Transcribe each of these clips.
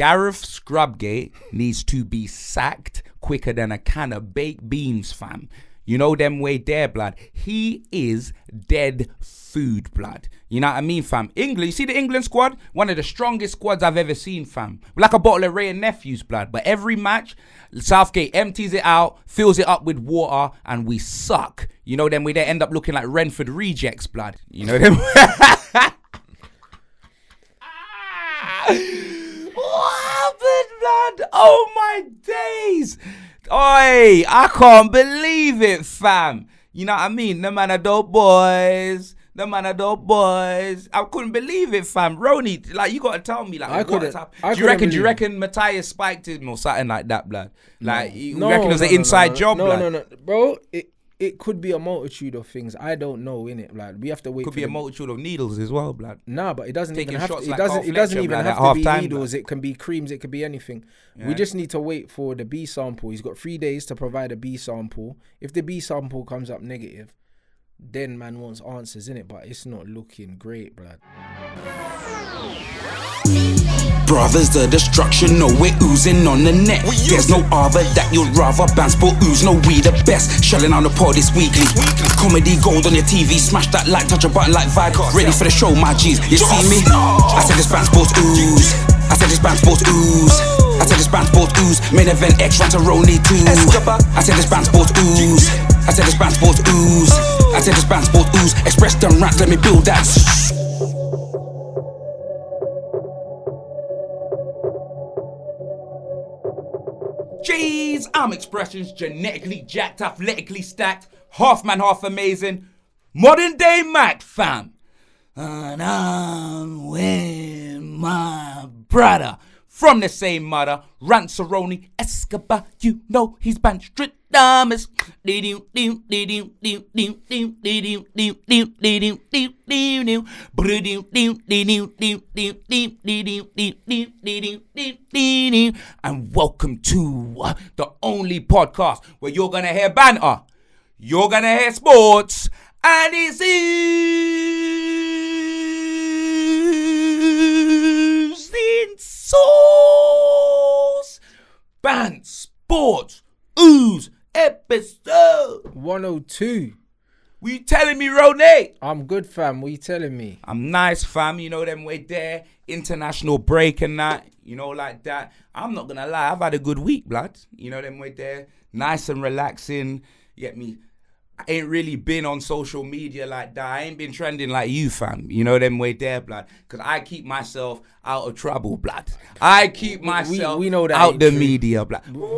Gareth Scrubgate needs to be sacked quicker than a can of baked beans, fam. You know them way there, blood. He is dead food, blood. You know what I mean, fam? England, you see the England squad? One of the strongest squads I've ever seen, fam. Like a bottle of Ray and Nephew's, blood. But every match, Southgate empties it out, fills it up with water, and we suck. You know them way they end up looking like Renford rejects, blood. You know them? What happened, blood? Oh my days. Oi, I can't believe it, fam. You know what I mean? The man are dope boys. The man are dope boys. I couldn't believe it, fam. Roni, like, you got to tell me, like, what's happened. Do you reckon Matthias spiked him or something like that, blood? Like, you reckon it was an inside job, blood? No. Bro, it could be a multitude of things. I don't know, innit? Like, we have to wait. Could be a multitude of needles as well, blood. Nah, but it doesn't even have to. It doesn't even have to be needles. Blood. It can be creams. It could be anything. Yeah. We just need to wait for the B sample. He's got 3 days to provide a B sample. If the B sample comes up negative, then man wants answers, innit? But it's not looking great, blood. Brothers, the destruction, no, we're oozing on the net. There's no other that you'd rather Bants Sport ooze. No, we the best. Shelling on the pod this weekly. Comedy gold on your TV. Smash that like, touch a button like vibe. Ready for the show, my G's. You see me? I said this Bants Sport ooze. I said this Bants Sport ooze. I said this Bants Sport ooze. Main event X run to Roni 2. I said this Bants Sport ooze. I said this Bants Sport ooze. I said this Bants Sport ooze. Express them rants, let me build that. Jeez, I'm expressions genetically jacked, athletically stacked, half man, half amazing, modern day Mac, fam. And I'm with my brother from the same mother, Rants, Escobar. You know he's Bants Stradamus. And welcome to the only podcast where you're gonna hear banter, you're gonna hear sports, and it's oozing sauce. Bants Sports Ooze episode 102. What you telling me, Ronay? I'm good, fam. What you telling me? I'm nice, fam. You know them way there. International break and that. You know, like that. I'm not gonna lie. I've had a good week, blood. You know them way there. Nice and relaxing. You get me? I ain't really been on social media like that. I ain't been trending like you, fam. You know them way there, blood. Because I keep myself out of trouble, blood. I keep myself we know that out the media, blood. Well,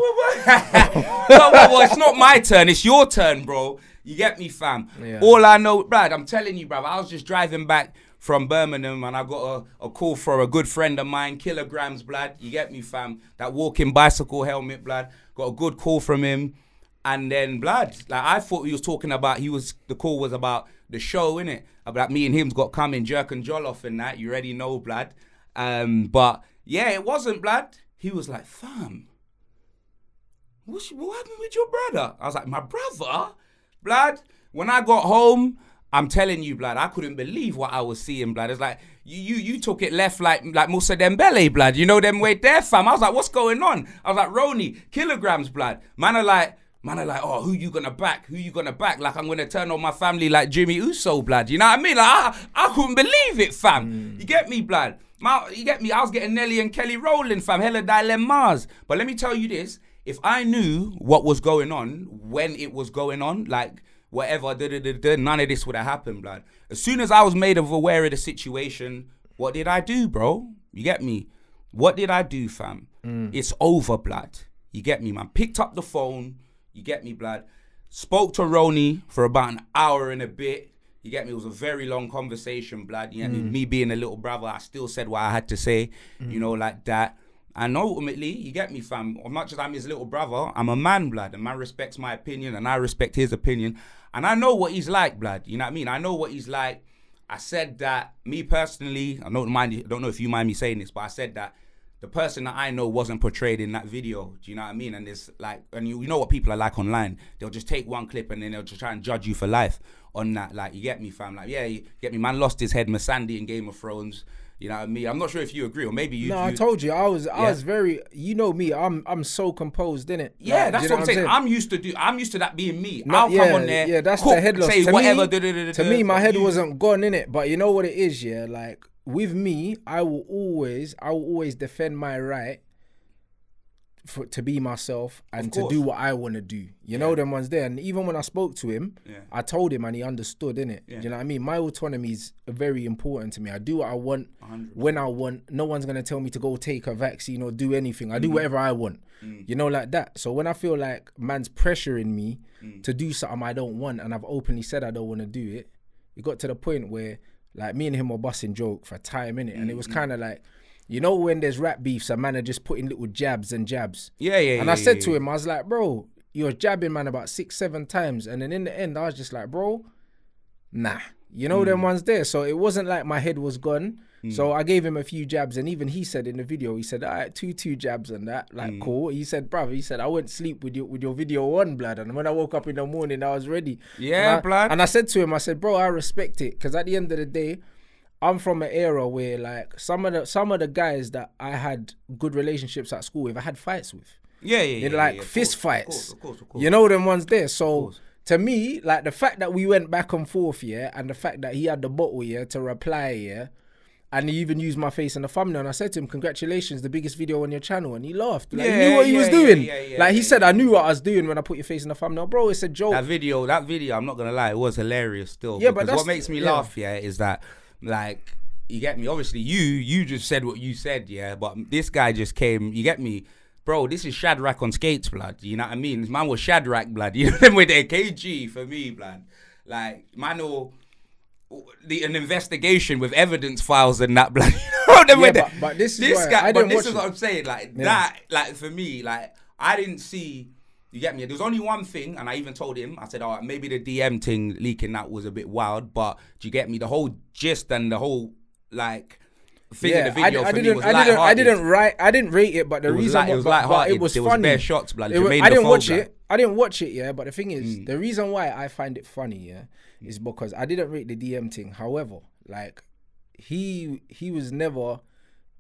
it's not my turn. It's your turn, bro. You get me, fam? Yeah. All I know, blood, I'm telling you, bruv, I was just driving back from Birmingham and I got a call from a good friend of mine, Kilograms, blood. You get me, fam? That walking bicycle helmet, blood. Got a good call from him. And then, blood, like I thought he was talking about, the call was about the show, innit? About me and him's got coming, Jerk and Jolloff and that. You already know, blood. But yeah, it wasn't, blood. He was like, fam, what happened with your brother? I was like, my brother? Blood, when I got home, I'm telling you, blood, I couldn't believe what I was seeing, blood. It's like, you took it left like Moussa Dembele, blood. You know them way there, fam. I was like, what's going on? I was like, Roni, Kilograms, blood. Man are like, oh, who you gonna back? Who you gonna back? Like, I'm gonna turn on my family like Jimmy Uso, blood. You know what I mean? Like, I couldn't believe it, fam. You get me, blood? You get me? I was getting Nelly and Kelly rolling, fam. Hella dilemmas. But let me tell you this. If I knew what was going on, when it was going on, like, whatever, none of this would have happened, blood. As soon as I was made aware of the situation, what did I do, bro? You get me? What did I do, fam? It's over, blood. You get me, man? Picked up the phone. You get me, blood? Spoke to Roni for about an hour and a bit. You get me? It was a very long conversation, blood. You get me? Me being a little brother, I still said what I had to say, you know, like that. And ultimately, you get me, fam, as much as I'm his little brother, I'm a man, blood. And man respects my opinion and I respect his opinion. And I know what he's like, blood. You know what I mean? I know what he's like. I said that, me personally, I don't know if you mind me saying this, but I said that the person that I know wasn't portrayed in that video. Do you know what I mean? And it's like, and you know what people are like online. They'll just take one clip and then they'll just try and judge you for life on that. Like, you get me, fam? Like, yeah, you get me? Man lost his head, Missandei in Game of Thrones. You know what I mean? I'm not sure if you agree, or maybe you. No, I told you I was very. You know me, I'm so composed, innit? Yeah, like, that's what I'm saying. I'm used to that being me. No, I'll come on there. Yeah, that's cook, the head loss. say to whatever. Me, to me, my head wasn't gone, innit? But you know what it is, yeah. Like with me, I will always defend my right to be myself and to do what I want to do. You know them ones there. And even when I spoke to him, I told him and he understood, innit? Yeah. Do you know what I mean? My autonomy is very important to me. I do what I want 100%. When I want. No one's going to tell me to go take a vaccine or do anything. I do whatever I want. You know, like that. So when I feel like man's pressuring me to do something I don't want and I've openly said I don't want to do it, it got to the point where like me and him were busting joke for a time, innit? And it was kind of like, you know when there's rap beefs, a man are just putting little jabs and jabs. Yeah. And I said to him, I was like, bro, you're jabbing man about 6-7 times. And then in the end, I was just like, bro, nah. You know them ones there. So it wasn't like my head was gone. So I gave him a few jabs. And even he said in the video, he said, all right, two jabs and that. Like, cool. He said, bruv, I went sleep with your video on, blood. And when I woke up in the morning, I was ready. Yeah, blood. And I said to him, I said, bro, I respect it. Because at the end of the day, I'm from an era where like some of the guys that I had good relationships at school with, I had fights with. Yeah. Fist fights. Of course. You know them ones there. So to me, like the fact that we went back and forth, and the fact that he had the bottle, to reply, and he even used my face in the thumbnail. And I said to him, congratulations, the biggest video on your channel. And he laughed. Like, he knew what he was doing. He said, I knew what I was doing when I put your face in the thumbnail. Bro, it's a joke. That video, I'm not going to lie, it was hilarious still. Yeah, but what makes me laugh, is that, like, you get me? Obviously, you just said what you said, but this guy just came, you get me? Bro, this is Shadrach on skates, blood. You know what I mean? This man was Shadrach, blood. You know them with their KG for me, blood. Like, man, an investigation with evidence files and that, blood. You know them but this is what I'm saying. Like, that, like, for me, like, I didn't see... You get me? There was only one thing, and I even told him, I said, maybe the DM thing leaking that was a bit wild, but do you get me? The whole gist and the whole, like, thing in the video for me was lighthearted. I didn't rate it, but the reason it was lighthearted. It was funny. There was bare shots, blood. I didn't watch it. I didn't watch it, but the thing is, the reason why I find it funny, is because I didn't rate the DM thing. However, like, he was never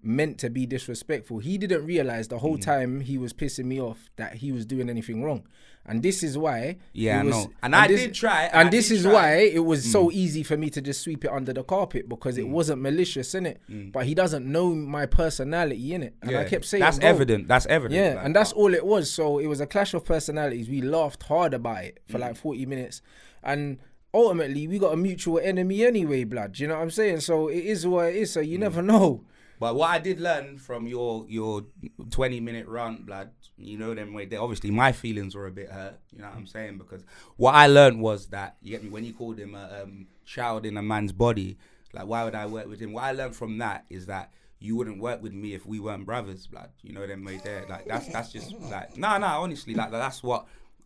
meant to be disrespectful. He didn't realize the whole time he was pissing me off that he was doing anything wrong, and this is why. I did try, and this is why it was so easy for me to just sweep it under the carpet because it wasn't malicious, innit? But he doesn't know my personality, innit? And I kept saying that's evident. That's evident. Yeah, and that's all it was. So it was a clash of personalities. We laughed hard about it for like 40 minutes, and ultimately we got a mutual enemy anyway, blood. You know what I'm saying? So it is what it is. So you never know. But what I did learn from your 20-minute rant, blood, you know them way there. Obviously, my feelings were a bit hurt. You know what I'm saying? Because what I learned was that, you get me, when you called him a child in a man's body, like, why would I work with him? What I learned from that is that you wouldn't work with me if we weren't brothers, blood. You know them way there. Like, that's just like, honestly, like, that's what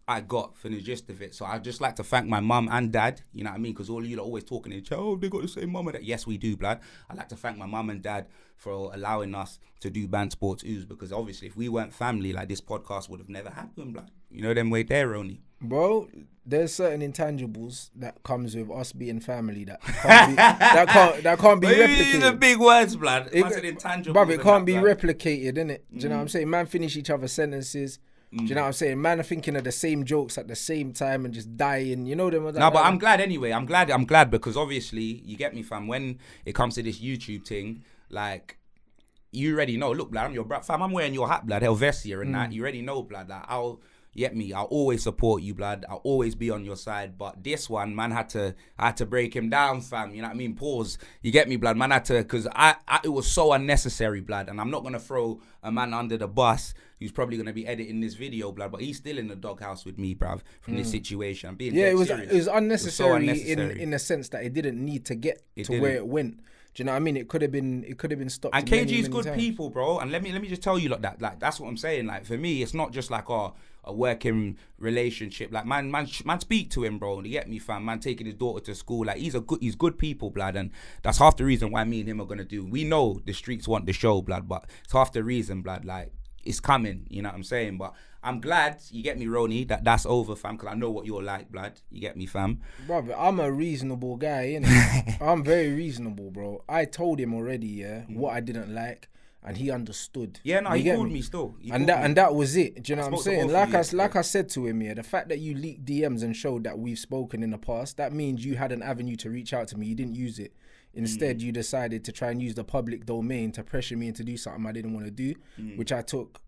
I got for the gist of it. So I'd just like to thank my mum and dad, you know what I mean? Because all of you are always talking in they got the same mum and dad. Yes, we do, blood. I'd like to thank my mum and dad for allowing us to do Bands Sports OOZ, because obviously if we weren't family, like, this podcast would have never happened, blood. You know them way there, only. Bro, there's certain intangibles that comes with us being family that can't be replicated. These are big words, blood. Bruv, it can't be replicated, innit? Do you know what I'm saying? Man finish each other's sentences. Do you know what I'm saying? Man are thinking of the same jokes at the same time and just dying. You know them. No, but I'm glad anyway. I'm glad because obviously, you get me, fam. When it comes to this YouTube thing, like, you already know. Look, blood, I'm your bro, fam. I'm wearing your hat, blood, Helvetia and that. You already know, blood. Like, I'll always support you, blood. I'll always be on your side. But this one, man, I had to break him down, fam. You know what I mean? Pause. You get me, blood? Man, had to, because it was so unnecessary, blood. And I'm not gonna throw a man under the bus who's probably gonna be editing this video, blood. But he's still in the doghouse with me, bruv, from this situation. I'm being dead serious. It was unnecessary, in the sense that it didn't need to get to where it went. Do you know what I mean? It could have been stopped. And KG's good people, bro. And let me just tell you like that. Like, that's what I'm saying. Like, for me, it's not just like a working relationship. Like, man, speak to him, bro. You get me, fam? Man, taking his daughter to school. Like, he's good people, blood. And that's half the reason why me and him are gonna do. We know the streets want the show, blood, but it's half the reason, blood. Like, it's coming. You know what I'm saying? But I'm glad, you get me, Roni, that's over, fam, because I know what you're like, blood. You get me, fam? Brother, I'm a reasonable guy, innit? I'm very reasonable, bro. I told him already, what I didn't like, and he understood. Yeah, no, you he called me still. And that was it. Do you know what I'm saying? Like I said to him, the fact that you leaked DMs and showed that we've spoken in the past, that means you had an avenue to reach out to me. You didn't use it. Instead, you decided to try and use the public domain to pressure me into do something I didn't want to do, which I took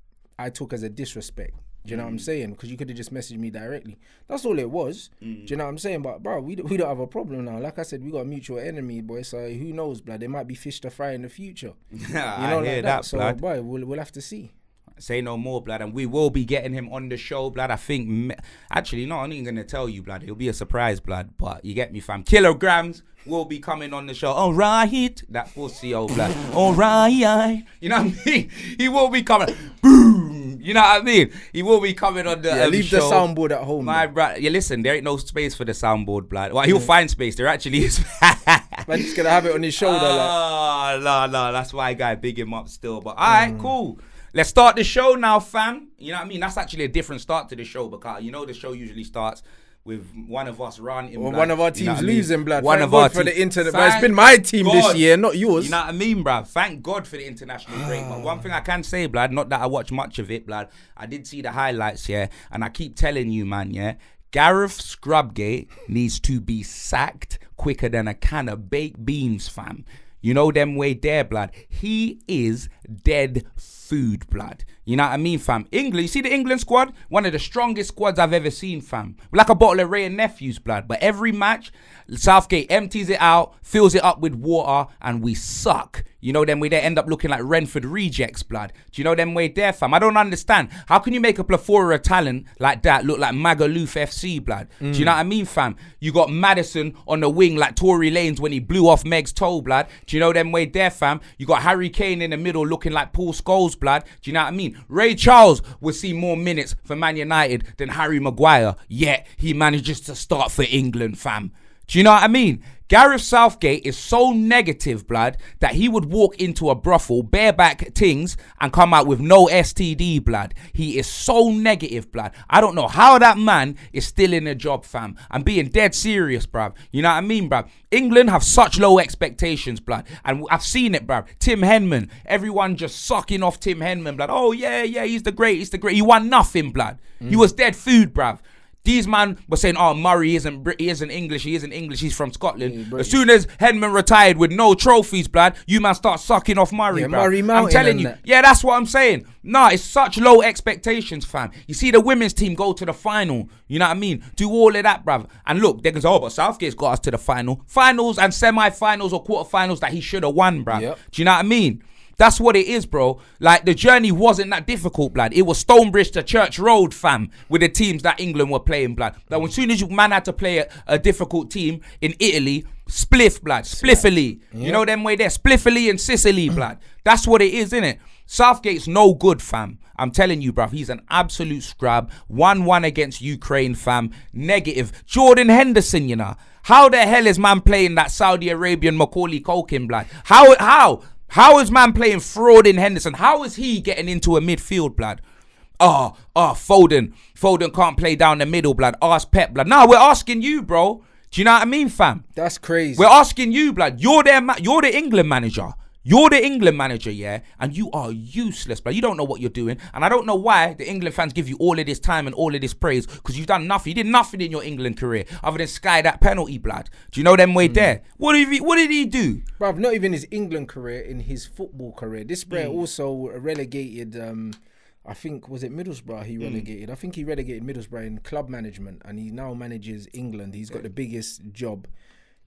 as a disrespect. Do you know what I'm saying? Because you could have just messaged me directly. That's all it was. Do you know what I'm saying? But bro, we don't have a problem now. Like I said, we got a mutual enemy, boy. So who knows, blood? There might be fish to fry in the future. I hear that, so, blood. Boy, we'll have to see. Say no more, blood, and we will be getting him on the show, blood. I think, actually, no, I'm not even gonna tell you, blood. It'll be a surprise, blood. But you get me, fam. Kilograms will be coming on the show. All right, that pussy, old blood. All right, you know what I mean? He will be coming. Boom, you know what I mean? He will be coming on the leave show. the soundboard at home. My brother, listen, there ain't no space for the soundboard, blood. Well, he'll find space. There actually is. Man, just gonna have it on his shoulder. No, that's why I gotta big him up still. But all right, cool. Let's start the show now, fam. You know what I mean? That's actually a different start to the show because, you know, the show usually starts with one of us ranting. Or one of our teams losing, blood. One Thank of God our for the internet. But Thank it's been my team God. this year, not yours. You know what I mean, bruv? Thank God for the international break. But one thing I can say, blood, not that I watch much of it, blood, I did see the highlights, and I keep telling you, man, Gareth Scrubgate needs to be sacked quicker than a can of baked beans, fam. You know them way there, blood. He is dead food, blood. You know what I mean, fam? England, you see the England squad? One of the strongest squads I've ever seen, fam. Like a bottle of Ray and Nephews, blood. But every match, Southgate empties it out, fills it up with water, and we suck. You know them way they end up looking like Renford rejects, blood. Do you know them way there, fam? I don't understand. How can you make a plethora of talent like that look like Magaluf FC, blood? Do you know what I mean, fam? You got Madison on the wing like Tory Lanez when he blew off Meg's toe, blood. Do you know them way there, fam? You got Harry Kane in the middle looking like Paul Scholes, blood. Do you know what I mean? Ray Charles would see more minutes for Man United than Harry Maguire, yet he manages to start for England, fam. Do you know what I mean? Gareth Southgate is so negative, blood, that he would walk into a brothel, bareback tings, and come out with no STD, blood. He is so negative, blood. I don't know how that man is still in a job, fam. I'm being dead serious, bruv. You know what I mean, bruv? England have such low expectations, blood. And I've seen it, bruv. Tim Henman. Everyone just sucking off Tim Henman, blood. Oh, yeah, he's the great. He won nothing, blood. He was dead food, bruv. These man were saying, oh, Murray isn't English, he's from Scotland. As soon as Henman retired with no trophies, blood, you man start sucking off Murray, bruv. Murray Mountain, I'm telling you. that. Yeah, that's what I'm saying. Nah, it's such low expectations, fam. You see the women's team go to the final, you know what I mean? Do all of that, bruv. And look, they can say, oh, but Southgate's got us to the final. Finals and semi-finals or quarterfinals that he should have won, bruv. Yep. Do you know what I mean? That's what it is, bro. Like, the journey wasn't that difficult, blood. It was Stonebridge to Church Road, fam, with the teams that England were playing, blood. But as soon as you man had to play a difficult team in Italy, spliff, blood, spliffily. Yeah. You know them way there, spliffily and Sicily, blood. That's what it is, innit? Southgate's no good, fam. I'm telling you, bruv, he's an absolute scrub. 1-1 against Ukraine, fam. Negative. Jordan Henderson, you know. How the hell is man playing that Saudi Arabian Macaulay Culkin, blood? How is man playing fraud in Henderson? How is he getting into a midfield, blood? Foden. Foden can't play down the middle, blood. Ask Pep, blood. No, we're asking you, bro. Do you know what I mean, fam? That's crazy. We're asking you, blood. You're the England manager. You're the England manager, yeah? And you are useless, blood. You don't know what you're doing. And I don't know why the England fans give you all of this time and all of this praise, because you've done nothing. You did nothing in your England career other than sky that penalty, blood. Do you know them way there? What did he do? Bruv, not even his England career, in his football career. This player also relegated, I think, was it Middlesbrough he relegated? I think he relegated Middlesbrough in club management, and he now manages England. He's got the biggest job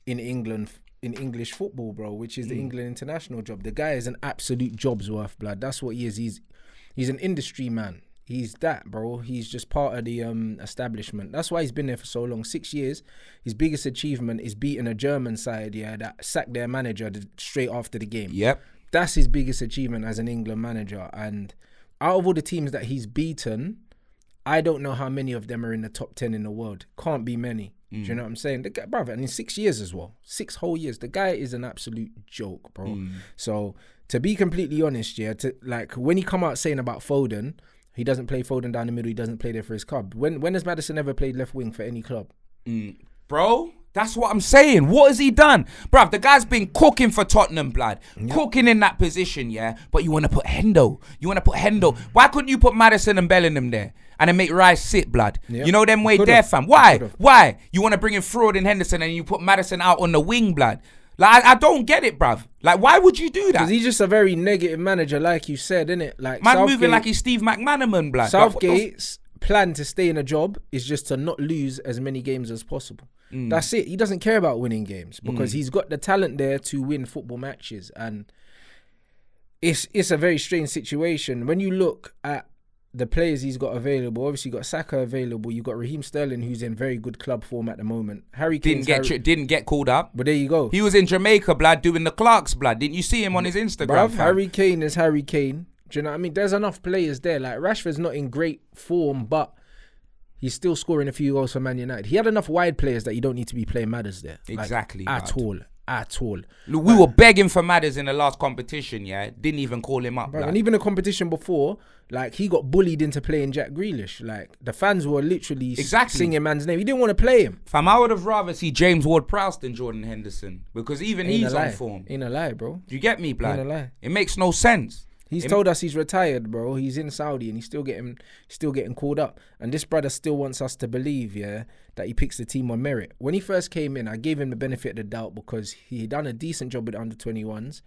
in England, in English football, bro, which is the England international job. The guy is an absolute job's worth, blood. That's what he is. He's an industry man. He's that, bro. He's just part of the establishment. That's why he's been there for so long. 6 years. His biggest achievement is beating a German side, that sacked their manager straight after the game. Yep. That's his biggest achievement as an England manager. And out of all the teams that he's beaten, I don't know how many of them are in the top 10 in the world. Can't be many. Do you know what I'm saying? The guy, brother, and in 6 years as well. 6 whole years. The guy is an absolute joke, bro. So, to be completely honest, like, when he come out saying about Foden, He doesn't play Foden down the middle. He doesn't play there for his club. When has Maddison ever played left wing for any club? Bro, that's what I'm saying. What has he done? Bruv, the guy's been cooking for Tottenham, blood. Cooking in that position, yeah? But you want to put Hendo. Why couldn't you put Maddison and Bellingham there? And then make Rice sit, blood. Yep. You know them way there, fam. Why? You want to bring in Fraud and Henderson and you put Maddison out on the wing, blood. Like, I don't get it, bruv. Like, why would you do that? Because he's just a very negative manager, like you said, innit? Like, man moving like he's Steve McManaman, blood. Southgate's plan to stay in a job is just to not lose as many games as possible. That's it. He doesn't care about winning games because he's got the talent there to win football matches. And it's a very strange situation. When you look at the players he's got available, obviously you got Saka available, you got Raheem Sterling, who's in very good club form at the moment. Harry Kane didn't get called up, but there you go. He was in Jamaica, blood, doing the Clarks, blood. Didn't you see him on his Instagram? Bruv, Harry Kane is Harry Kane. Do you know what I mean? There's enough players there. Like, Rashford's not in great form, but he's still scoring a few goals for Man United. He had enough wide players that you don't need to be playing Madders there. Exactly. Like, at all. Look, we were begging for Madders in the last competition, yeah? Didn't even call him up. And even the competition before, like, he got bullied into playing Jack Grealish. Like, the fans were literally singing man's name. He didn't want to play him. Fam, I would have rather see James Ward-Prowse than Jordan Henderson because even he's on form. Ain't a lie, bro. You get me, blood? Ain't a lie. It makes no sense. He's told us he's retired, bro. He's in Saudi and he's still getting called up. And this brother still wants us to believe, yeah, that he picks the team on merit. When he first came in, I gave him the benefit of the doubt because he done a decent job with the under-21s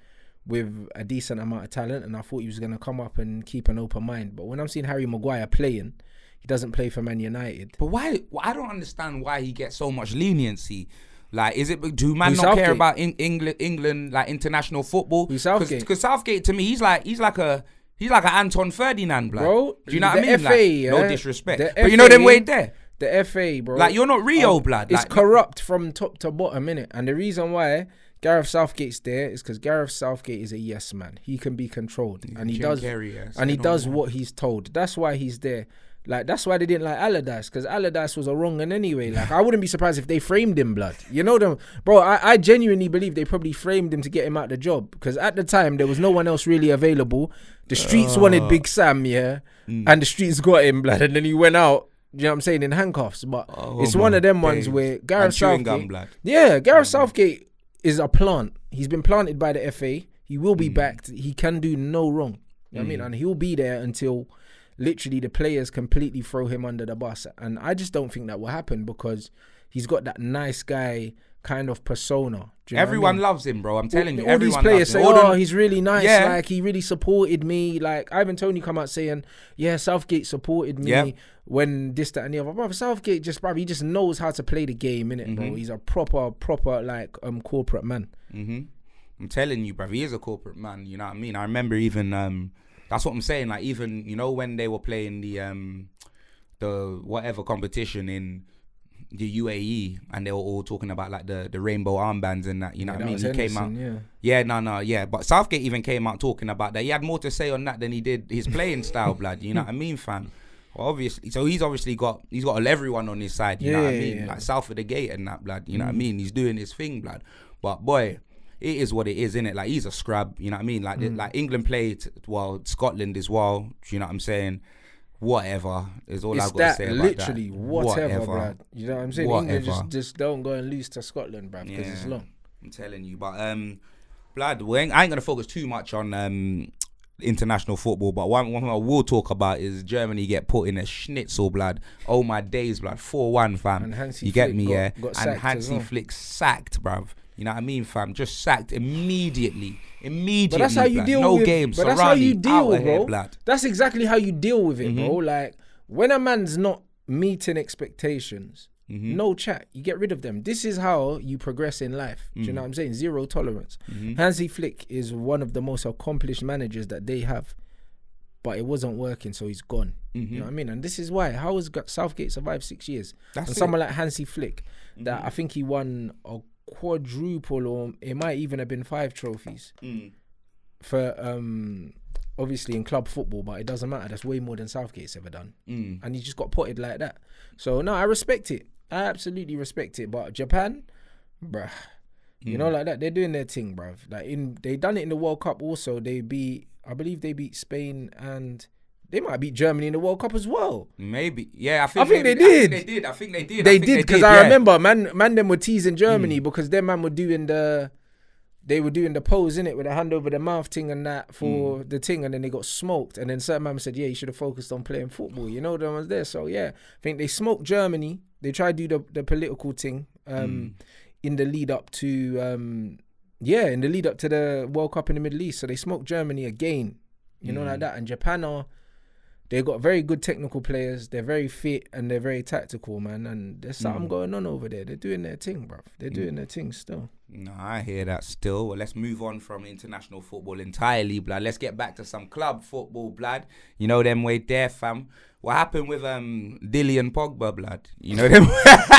with a decent amount of talent, and I thought he was going to come up and keep an open mind. But when I'm seeing Harry Maguire playing, he doesn't play for Man United. But why? I don't understand why he gets so much leniency. Like, do man not care about England, like international football? Because Southgate, to me, he's like an Anton Ferdinand, blood. Bro. Do you know what I mean? FA, like, yeah? No disrespect, but you know them way there. The FA, bro. Like, you're not Rio, blood. It's like, corrupt from top to bottom, innit? And the reason why Gareth Southgate's there is because Gareth Southgate is a yes man. He can be controlled, and he does what he's told. That's why he's there. Like, that's why they didn't like Allardyce, because Allardyce was a wrong one anyway. Like, I wouldn't be surprised if they framed him, blood. You know them, bro. I genuinely believe they probably framed him to get him out the job, because at the time there was no one else really available. The streets wanted Big Sam, yeah, and the streets got him, blood, and then he went out. You know what I'm saying, in handcuffs. But it's one of them ones where Gareth Southgate, Gareth Southgate is a plant. He's been planted by the FA. He will be backed. He can do no wrong. You know what I mean, and he'll be there until literally the players completely throw him under the bus. And I just don't think that will happen because he's got that nice guy kind of persona. Do you know everyone loves him, bro. I'm telling you. All these players say, he's really nice. Yeah. Like, he really supported me. Like, Ivan Toney come out saying, yeah, Southgate supported me when this, that, and the other. Bro, Southgate he just knows how to play the game, innit, bro? He's a proper, like, corporate man. I'm telling you, bro. He is a corporate man. You know what I mean? I remember even... that's what I'm saying. Like, even, you know, when they were playing the whatever competition in the UAE, and they were all talking about like the rainbow armbands and that. You know what I mean? He came out. But Southgate even came out talking about that. He had more to say on that than he did his playing style, blood. You know what I mean, fam? Well, obviously, so he's obviously got everyone on his side. You know what I mean? Like south of the gate and that, blood. You know what I mean? He's doing his thing, blood. But boy, it is what it is, innit? Like, he's a scrub, you know what I mean? Like, like England played, Scotland as well, you know what I'm saying? Whatever is all I've got to say about literally, that. Whatever, bruv. You know what I'm saying? England just don't go and lose to Scotland, bruv, because it's long. I'm telling you, but, blood, I ain't going to focus too much on international football, but one thing I will talk about is Germany get put in a schnitzel, blood. Oh, my days, blood. 4-1, fam. You get me, yeah? And Hansi Flick sacked, bruv. You know what I mean, fam? Just sacked immediately. But that's how you deal with games. But that's how you deal with, bro. Blood. That's exactly how you deal with it, bro. Like, when a man's not meeting expectations, no chat. You get rid of them. This is how you progress in life. Do you know what I'm saying? Zero tolerance. Hansi Flick is one of the most accomplished managers that they have. But it wasn't working, so he's gone. You know what I mean? And this is why. How has Southgate survived 6 years? Someone like Hansi Flick, that I think he won a quadruple, or it might even have been 5 trophies for obviously in club football, but it doesn't matter. That's way more than Southgate's ever done. And he just got potted like that. So no, I respect it. I absolutely respect it. But Japan, bruh, you know, like that, they're doing their thing, bruv. Like, they done it in the World Cup also. I believe they beat Spain, and They might beat Germany in the World Cup as well. Maybe. Yeah, I think they did. I think they did. They did because I remember man them were teasing Germany because their man were doing the pose in it with a hand over the mouth thing and that for the thing, and then they got smoked. And then certain man said, yeah, you should have focused on playing football. You know, the ones there. So yeah, I think they smoked Germany. They tried to do the political thing in the lead up to the World Cup in the Middle East. So they smoked Germany again. You know, like that. And Japan they got very good technical players. They're very fit and they're very tactical, man. And there's something going on over there. They're doing their thing, bruv. They're doing their thing still. No, I hear that still. Well, let's move on from international football entirely, blood. Let's get back to some club football, blood. You know them way there, fam. What happened with Dilly and Pogba, blood? You know them. What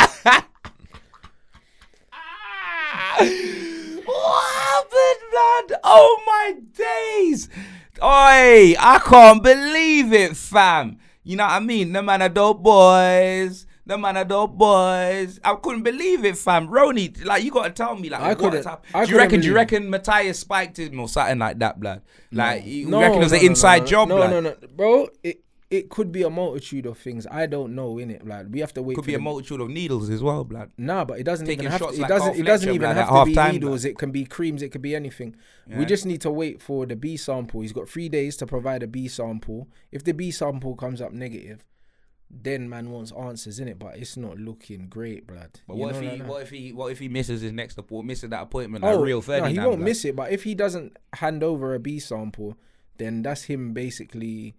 happened, blood? Oh my days. Oi, I can't believe it, fam. You know what I mean? The man of those boys. I couldn't believe it, fam. Roni, like, you got to tell me, like, what's up? Do you reckon Matthias spiked him or something like that, blood? Like, you reckon it was an inside job, blood? No. Bro, it could be a multitude of things. I don't know, innit, blood. We have to wait. Could be a multitude of needles as well, blood. Nah, but it doesn't even have to. It doesn't even have to be needles. Blood. It can be creams. It could be anything. Yeah. We just need to wait for the B sample. He's got 3 days to provide a B sample. If the B sample comes up negative, then man wants answers, innit? But it's not looking great, blood. But what if he misses his next appointment, misses that appointment? Like real Ferdinand. No, he won't miss it. But if he doesn't hand over a B sample, then that's him basically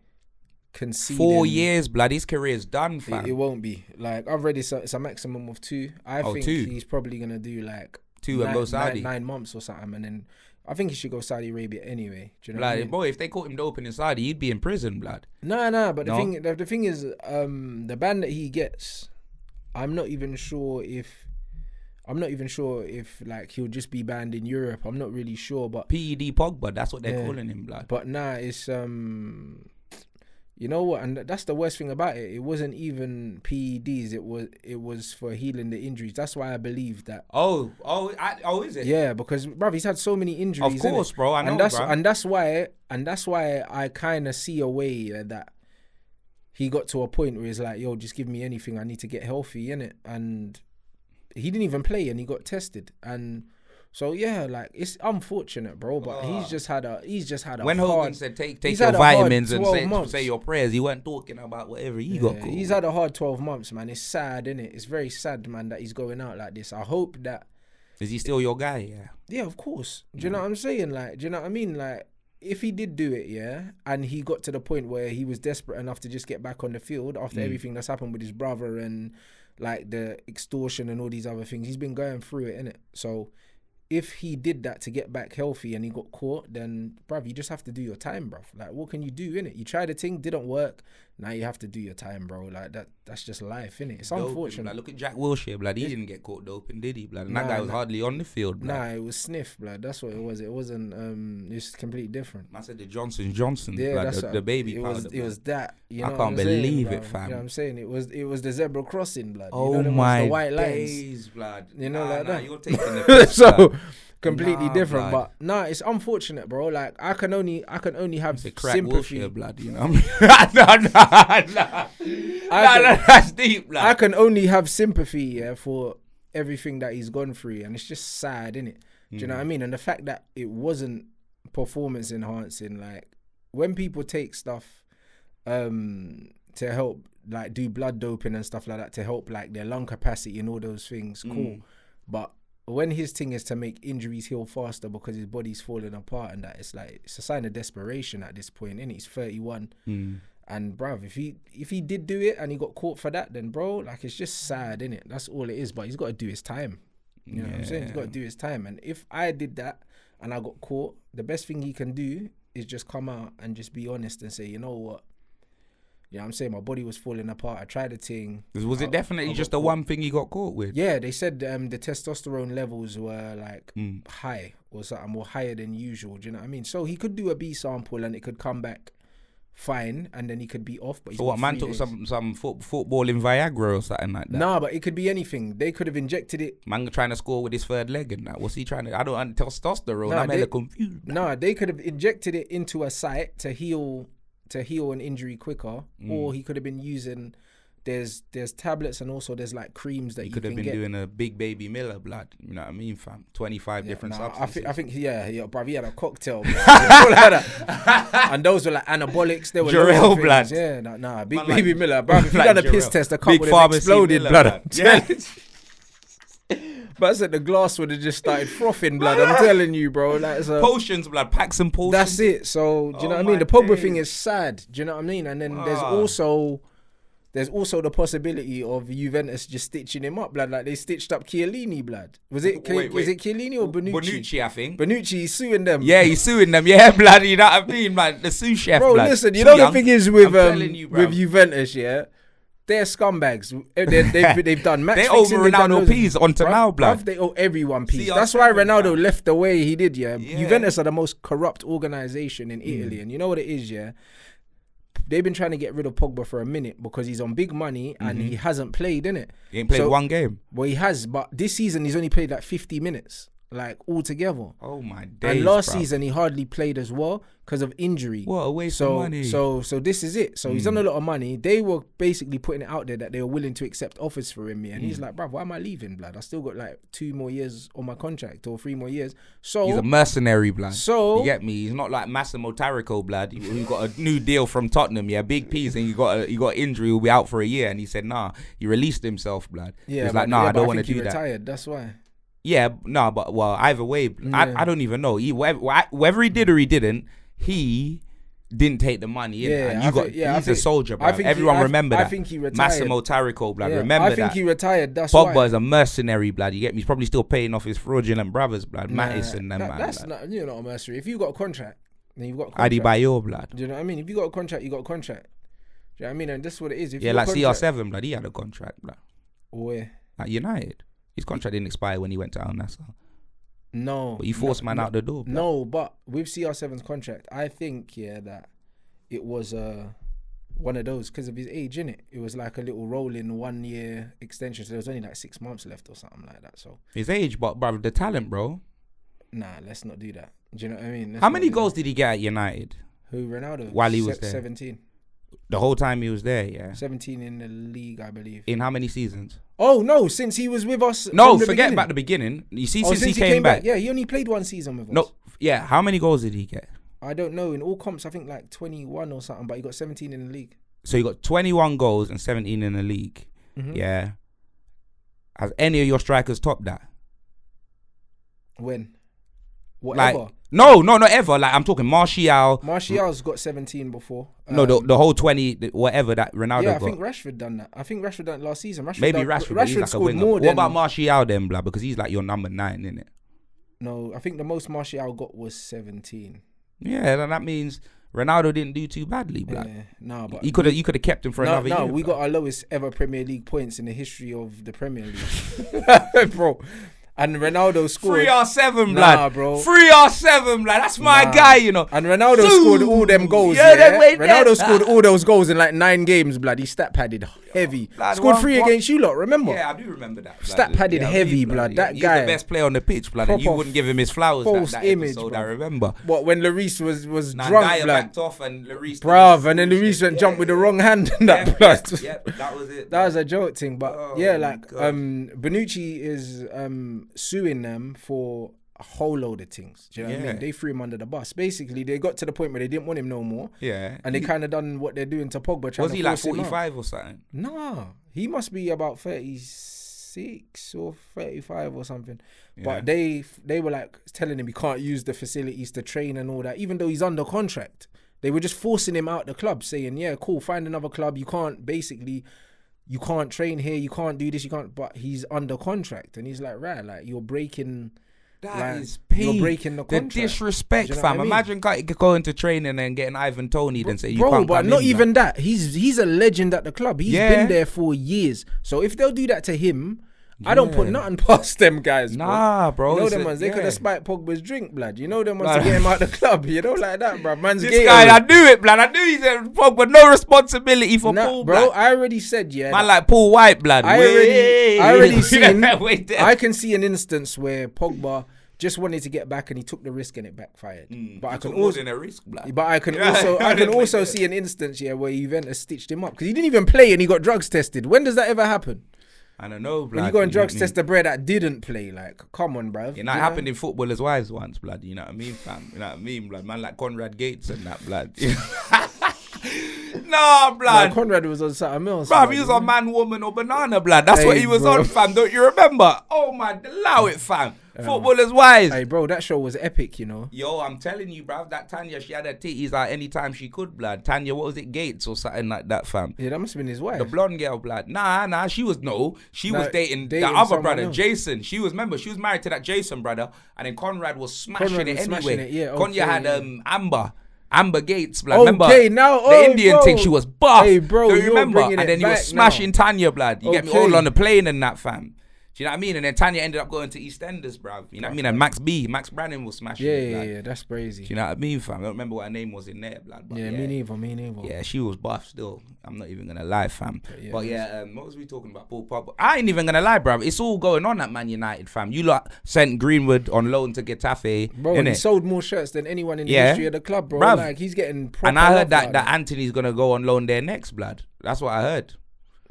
conceding. 4 years, blood. His career's done, fam. It won't be. Like, I've read it's a maximum of 2. I think 2. He's probably gonna do like 2 and go Saudi. 9 months or something, and then I think he should go Saudi Arabia anyway. Do you know blood, what I mean? Boy, if they caught him doping in Saudi, he'd be in prison, blood. Nah. But the thing is, the ban that he gets, I'm not even sure if like he'll just be banned in Europe. I'm not really sure, but PED Pogba, that's what they're calling him, blood. But nah, it's you know what? And that's the worst thing about it. It wasn't even PEDs. It was for healing the injuries. That's why I believe that. Oh, is it? Yeah, because bruv, he's had so many injuries. Of course, bro. I know, and that's why I kind of see a way that he got to a point where he's like, yo, just give me anything. I need to get healthy, innit? And he didn't even play, and he got tested, and. So yeah, like, it's unfortunate, bro. But he's just had a when hard, Hogan said take your vitamins and say your prayers, he weren't talking about whatever he got. Cool. He's had a hard 12 months, man. It's sad, innit? It's very sad, man, that he's going out like this. I hope that. Is he still your guy? Yeah. Yeah, of course. Do you know what I'm saying? Like, do you know what I mean? Like, if he did do it, yeah, and he got to the point where he was desperate enough to just get back on the field after everything that's happened with his brother and like the extortion and all these other things, he's been going through it, innit? So. If he did that to get back healthy and he got caught, then, bruv, you just have to do your time, bruv. Like, what can you do, innit? You tried a thing, didn't work. Now you have to do your time, bro. Like, that's just life, innit? It's unfortunate. Like, look at Jack Wilshere, blood. He didn't get caught doping, did he, blood? And that guy was hardly on the field, blood. Nah, it was sniff, blood. That's what it was. It wasn't, it's completely different. I said the Johnson, blood. That's the baby powder. It was that. You know I can't believe it, fam. You know what I'm saying? It was the zebra crossing, blood. Oh, you know, my the white days, lines. blood. You know, like that. You're taking the piss, so, completely different, blood. But it's unfortunate, bro. Like, I can only have sympathy. Wilshere, blood, you know. That's deep, blood. I can only have sympathy, for everything that he's gone through, and it's just sad, innit? Do you know what I mean? And the fact that it wasn't performance enhancing, like, when people take stuff to help, like, do blood doping and stuff like that to help, like, their lung capacity and all those things, cool. But when his thing is to make injuries heal faster because his body's falling apart and that, it's like, it's a sign of desperation at this point, innit? He's 31. And bruv, if he did do it and he got caught for that, then bro, like, it's just sad, innit? That's all it is. But he's got to do his time. You know what I'm saying? He's got to do his time. And if I did that and I got caught, the best thing he can do is just come out and just be honest and say, you know what? You know what I'm saying? My body was falling apart. I tried a thing. Was it definitely just the one thing he got caught with? Yeah, they said the testosterone levels were like high or something, more higher than usual. Do you know what I mean? So he could do a B sample and it could come back fine, and then he could be off. But so what, man took some footballing Viagra or something like that? Nah, but it could be anything. They could have injected it. Man trying to score with his third leg and that. What's he trying to? I don't testosterone. I'm hella confused. Nah, they could have injected it into a site to heal to heal an injury quicker, or he could have been using. There's tablets and also there's like creams that he you could have can been get. doing a big baby Miller blood. You know what I mean, fam? 25 different substances. I think, bruv, he had a cocktail, and those were like anabolics. They were Jarrell blood. Yeah, big baby Miller, bruv. If you done a piss test, a couple big would have exploded, Miller, blood. Yeah. But I said the glass would have just started frothing, blood. I'm telling you, bro. Like, potions, blood. Pack some potions. That's it. So, do you know what I mean? The Pogba thing is sad. Do you know what I mean? And then there's also the possibility of Juventus just stitching him up, blood. Like they stitched up Chiellini, blood. Was it Chiellini or Bonucci? Bonucci, I think. Bonucci, he's suing them. Yeah, he's suing them. Yeah, blood. You know what I mean? Like the sous chef, bro, blood. Listen, you Too know young. the thing is with you, with Juventus, yeah? They're scumbags. They've done match they fixing. owe Ronaldo peas onto now, blood. They owe everyone peas. That's why Ronaldo left the way he did, yeah? Juventus are the most corrupt organisation in Italy. And you know what it is, yeah? They've been trying to get rid of Pogba for a minute because he's on big money and he hasn't played, innit? He ain't played one game. Well, he has, but this season he's only played like 50 minutes, like altogether. Oh my days! And last season he hardly played as well because of injury. What a waste of money. So this is it. So he's done a lot of money. They were basically putting it out there that they were willing to accept offers for him, and he's like, bruv, why am I leaving, blood? I still got like 2 more years on my contract or 3 more years. So he's a mercenary, blood. So you get me? He's not like Massimo Taricco, blood. He got a new deal from Tottenham, yeah, big piece, and he got injury. He'll be out for a year, and he said, nah, he released himself, blood. Yeah, he's like, nah, I don't want to do he that. Retired. That's why. Yeah, no, but well, either way, I don't even know. Whether he did or he didn't, he didn't take the money. He's a soldier, bro. Everyone remember that. I think he retired. Massimo Taricco, blood. Remember that. I think he retired. That's Pogba why. is a mercenary, blood. You get me? He's probably still paying off his fraudulent brothers, blood. Mattis and them, man. That's not. You're not a mercenary. If you've got a contract, then you've got a contract. Adi by your blood. Do you know what I mean? If you got a contract, you got a contract. Do you know what I mean? And this is what it is. If yeah, like CR7, blood. He had a contract, blood. Where? At United. His contract didn't expire when he went to Al Nassr. No. But he forced man out the door. Blood. No, but with CR7's contract, I think, that it was one of those because of his age, innit? It was like a little rolling 1 year extension. So there was only like 6 months left or something like that. So his age, but bro, the talent, bro. Nah, let's not do that. Do you know what I mean? How many goals did he get at United? Who, Ronaldo? While he was there? 17. The whole time he was there, yeah. 17 in the league, I believe. In how many seasons? Oh, no, since he was with us. No, forget about the beginning. You see, since he came back. Yeah, he only played 1 season with us. No, yeah, how many goals did he get? I don't know. In all comps, I think like 21 or something, but he got 17 in the league. So he got 21 goals and 17 in the league. Mm-hmm. Yeah. Has any of your strikers topped that? When? Whatever. Like, no, not ever. Like, I'm talking Martial. Martial's got 17 before. No, the whole 20, whatever that Ronaldo got. Yeah, I think Rashford done that. I think Rashford done it last season. Rashford he's like scored a more What about Martial then, blah? Because he's like your number 9, innit? No, I think the most Martial got was 17. Yeah, then that means Ronaldo didn't do too badly, blah. Yeah, no, but you could have kept him for another year. No, we got our lowest ever Premier League points in the history of the Premier League, bro. And Ronaldo scored 3R7, blood. Nah, bro. 3R7, blood. That's my guy, you know. And Ronaldo scored all them goals. Ronaldo scored all those goals in like 9 games, blood. He stat padded heavy. Blood, scored 3 against you lot, remember? Yeah, I do remember that. Blood. Stat padded heavy, blood. That he's guy. He's the best player on the pitch, blood. And you wouldn't give him his flowers. False that image, episode, bro. I remember. What, when Lloris was drunk, Gaya blood? backed off and Lloris. Bruv, and then Lloris went jumped with the wrong hand and that, blood. Yeah, that was it. That was a joke thing. But Bonucci is suing them for a whole load of things. Do you know what I mean? They threw him under the bus. Basically, they got to the point where they didn't want him no more. Yeah. And they kind of done what they're doing to Pogba. Was he like 45 or something? Nah. He must be about 36 or 35 or something. Yeah. But they were like telling him he can't use the facilities to train and all that, even though he's under contract. They were just forcing him out the club, saying, yeah, cool, find another club. You can't train here, you can't do this, you can't. But he's under contract. And he's like, right, like, you're breaking... That is peak. You're breaking the contract. The disrespect, fam. I mean? Imagine going to training and getting Ivan Toney and say you bro, can't but come not in, even that. He's a legend at the club. He's been there for years. So if they'll do that to him, I don't put nothing past them guys. Nah, bro. You know them ones. They could have spiked Pogba's drink, blood. You know them ones to get him out the club. You know, like that, bro. Man's this guy, I knew it, blood. I knew he said Pogba, no responsibility for Paul, bro. blood. I already said, man, like Paul White, blood. I already seen. I can see an instance where Pogba just wanted to get back and he took the risk and it backfired. But I can more also than a risk, blood. But I can also see an instance where Juventus stitched him up because he didn't even play and he got drugs tested. When does that ever happen? I don't know, blood. When you go and drugs test a bro that didn't play, like, come on, bruv. You know, it happened in footballers' wives once, blood. You know what I mean, fam? You know what I mean, blood? Man like Conrad Gates and that, blood. Nah, blood. No, Conrad was on something else. Bruv, he was on Man, Woman or Banana, blood. That's what he was on, fam. Don't you remember? Oh, my, allow it, fam. Footballers' wives. Hey, bro, that show was epic, you know. Yo, I'm telling you, bruv, that Tanya, she had her titties out anytime she could, blood. Tanya, what was it, Gates or something like that, fam? Yeah, that must have been his wife. The blonde girl, blood. Nah, she was dating the other brother, else. Jason. She was married to that Jason brother, and then Conrad was smashing it anyway. Yeah, Konya had Amber Gates, blood. Okay, remember? now, the Indian thing, she was buff. Hey, bro, don't you remember? And then he was smashing now. Tanya, blood. You get me, all on the plane and that, fam. Do you know what I mean? And then Tanya ended up going to EastEnders, bruv. You know what I mean? And Max Brannon was smashing it, blood. Yeah, that's crazy. Do you know what I mean, fam? I don't remember what her name was in there, blood. But yeah, me neither. Yeah, she was buff still. I'm not even going to lie, fam. But what was we talking about? Paul Pogba. I ain't even going to lie, bruv. It's all going on at Man United, fam. You lot sent Greenwood on loan to Getafe. Bro, and he sold more shirts than anyone in the history of the club, bro. Bruv. Like, he's getting proper. And I heard that Antony's going to go on loan there next, blood. That's what I heard.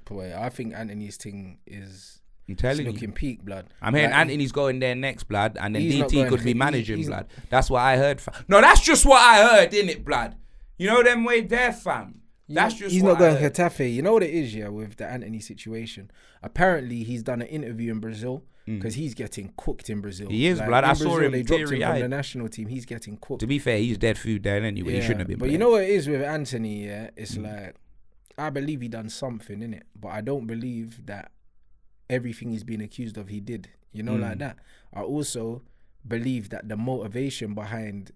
Boy, I think Antony's thing is... I'm telling you. Looking peak, blood. I'm hearing Antony's going there next, blood, and then DT could be managing, blood. That's what I heard, fam. No, that's just what I heard, innit, blood? You know them way there, fam. That's just he's what not I going heard. Getafe. You know what it is, yeah, with the Antony situation? Apparently, he's done an interview in Brazil because he's getting cooked in Brazil. He is, blood. I saw him. They dropped him from the national team. He's getting cooked. To be fair, he's dead food there anyway. He shouldn't have been. But you know what it is with Antony, yeah? It's like, I believe he done something, innit? But I don't believe that everything he's been accused of he did, you know, like that. I also believe that the motivation behind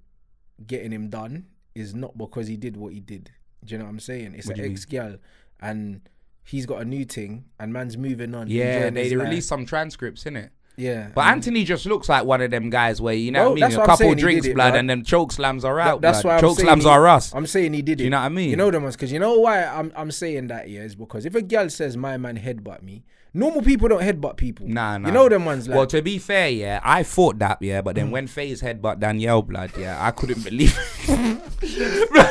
getting him done is not because he did what he did. Do you know what I'm saying? It's an ex-girl and he's got a new thing and man's moving on. Yeah, they released some transcripts, innit? Yeah. But Antony just looks like one of them guys where, you know what I mean? A couple drinks, blood, and then choke slams are out, That's why choke slams are us. I'm saying he did it. Do you know what I mean? You know them ones, because you know why I'm saying that, yeah, is because if a girl says my man headbutt me, normal people don't headbutt people. Nah. You know them ones like... Well, to be fair, yeah, I thought that, yeah, but then when FaZe headbutt Danielle, blood, yeah, I couldn't believe it.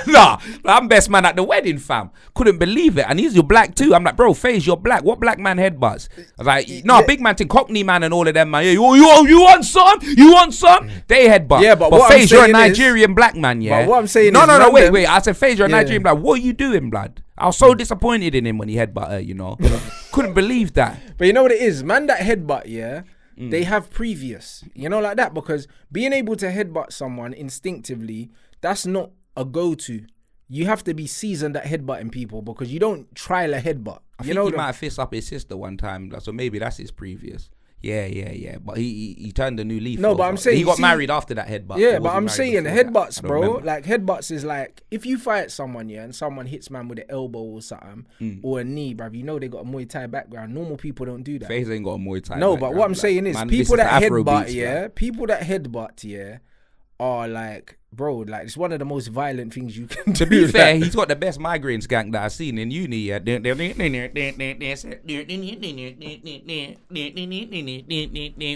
Nah, I'm best man at the wedding, fam. Couldn't believe it. And he's your black too. I'm like, bro, FaZe, you're black. What black man headbutts? I was like, no, big man thing, Cockney man and all of them, man. Yeah, you want some? You want some? They headbutt. Yeah, but FaZe, you're a Nigerian black man, yeah? But what I'm saying no, wait. I said, FaZe, you're a Nigerian black. What are you doing, blood? I was so disappointed in him when he headbutt her, you know. Couldn't believe that. But you know what it is? Man that headbutt, yeah, they have previous. You know, like that. Because being able to headbutt someone instinctively, that's not a go-to. You have to be seasoned at headbutting people because you don't trial a headbutt. I think he might have fist up his sister one time. So maybe that's his previous. Yeah. But he turned a new leaf. No, but I'm saying... He got married after that headbutt. Yeah, but I'm saying headbutts, bro. Like, headbutts is like, if you fight someone, yeah, and someone hits man with an elbow or something, or a knee, bruv, you know they got a Muay Thai background. Normal people don't do that. FaZe ain't got a Muay Thai background. But what I'm saying is, people that headbutt, yeah, are like... Bro, like, it's one of the most violent things you can do. To be fair, he's got the best migraine skank that I've seen in uni. Yeah.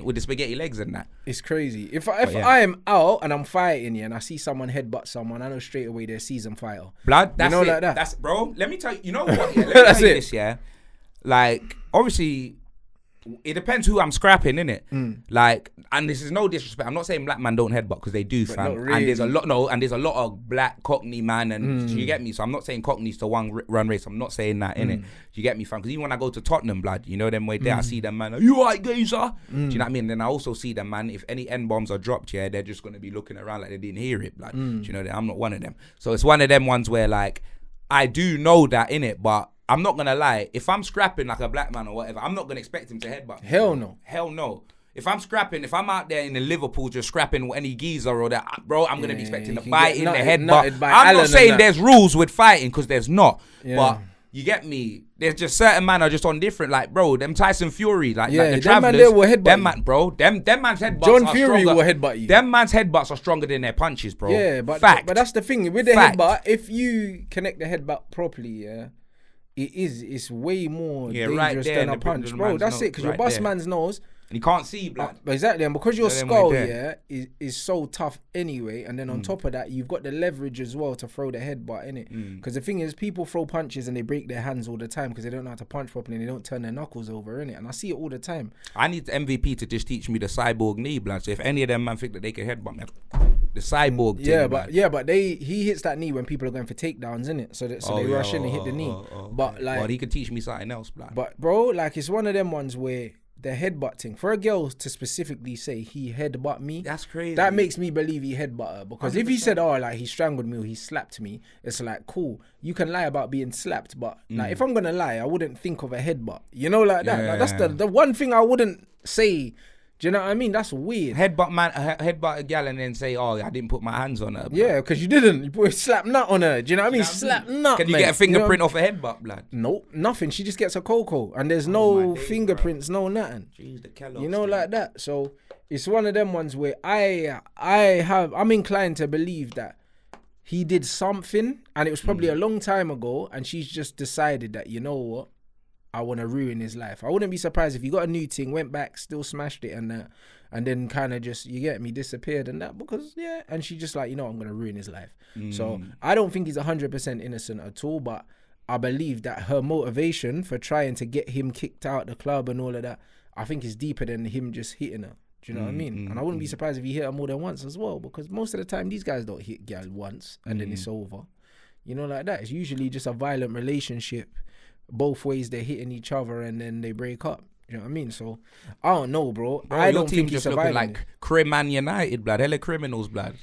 With the spaghetti legs and that. It's crazy. If I am out and I'm fighting, yeah, and I see someone headbutt someone, I know straight away they're a seasoned fighter. Blood, that's you know, it. like that. That's, bro, let me tell you, you know what? Yeah, let me tell you this, yeah. Like, obviously... It depends who I'm scrapping, innit? Like, and this is no disrespect. I'm not saying black man don't headbutt because they do, fam. Really. And there's a lot of black Cockney man, and you get me. So I'm not saying Cockney's the one run race. I'm not saying that, innit? You get me, fam? Because even when I go to Tottenham, blood, you know them way there, I see them man. Like, you alright, geezer? Do you know what I mean? Then I also see them man. If any N bombs are dropped, yeah, they're just gonna be looking around like they didn't hear it, blood. Do you know that? I'm not one of them. So it's one of them ones where like I do know that, innit, but. I'm not gonna lie. If I'm scrapping like a black man or whatever, I'm not gonna expect him to headbutt me. Hell no. Hell no. If I'm out there in the Liverpool just scrapping any geezer or that, bro, I'm gonna be expecting to bite in the headbutt. I'm not saying there's rules with fighting because there's not. Yeah. But you get me. There's just certain man are just on different. Like, bro, them Tyson Fury, like the Travellers. Man will headbutt them man, bro. Them man's headbutts John are Fury stronger. will headbutt you. Them man's headbutts are stronger than their punches, bro. Yeah, but that's the thing with the headbutt. If you connect the headbutt properly, yeah. It's way more dangerous than a punch, bro. That's it, because your boss man's nose. And you can't see, blood. Exactly, and because your So then skull, we're there. is so tough anyway, and then on top of that, you've got the leverage as well to throw the headbutt in it. Because the thing is, people throw punches and they break their hands all the time because they don't know how to punch properly and they don't turn their knuckles over in it. And I see it all the time. I need the MVP to just teach me the cyborg knee, blood. So if any of them man think that they can headbutt me, the cyborg thing, But he hits that knee when people are going for takedowns, innit? So they rush in and hit the knee. But like, well, he could teach me something else, blood. But bro, like it's one of them ones where the headbutt thing, for a girl to specifically say he headbutt me, that's crazy. That makes me believe he headbutt her. Because 100%. If he said, oh, like he strangled me or he slapped me, it's like, cool, you can lie about being slapped, but like if I'm gonna lie, I wouldn't think of a headbutt, you know, like that. Like, that's the one thing I wouldn't say. Do you know what I mean? That's weird. Headbutt a gal and then say, oh, I didn't put my hands on her. Blood. Yeah, because you didn't. You put a slap nut on her. Do you know what I mean? Slap nut. Can you get a fingerprint off a headbutt, blood? Nope, nothing. She just gets a cocoa and there's no fingerprints, no nothing. Jeez, the Kellogg's, you know, like that. So it's one of them ones where I'm inclined to believe that he did something and it was probably a long time ago and she's just decided that, you know what? I want to ruin his life. I wouldn't be surprised if he got a new thing, went back, still smashed it and then kind of just, you get me, disappeared and that because, and she just like, you know, I'm going to ruin his life. So I don't think he's 100% innocent at all, but I believe that her motivation for trying to get him kicked out the club and all of that, I think is deeper than him just hitting her. Do you know what I mean? And I wouldn't be surprised if he hit her more than once as well because most of the time these guys don't hit gal once and then it's over. You know, like that. It's usually just a violent relationship. Both ways they're hitting each other and then they break up. You know what I mean? So I don't know, bro. I don't think he's surviving. Like Crim United, blood. Hella criminals, blood.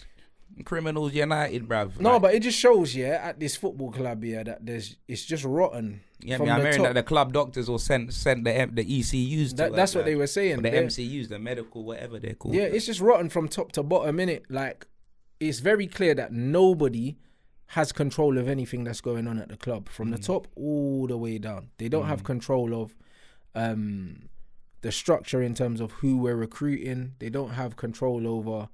Criminals United, bruv. No, but it just shows, at this football club, that it's just rotten. Yeah, I'm hearing that the club doctors will send the ECUs to that's what they were saying. Or the MCUs, the medical, whatever they're called. Yeah, it's just rotten from top to bottom, innit? Like, it's very clear that nobody has control of anything that's going on at the club from the top all the way down. They don't have control of the structure in terms of who we're recruiting. They don't have control over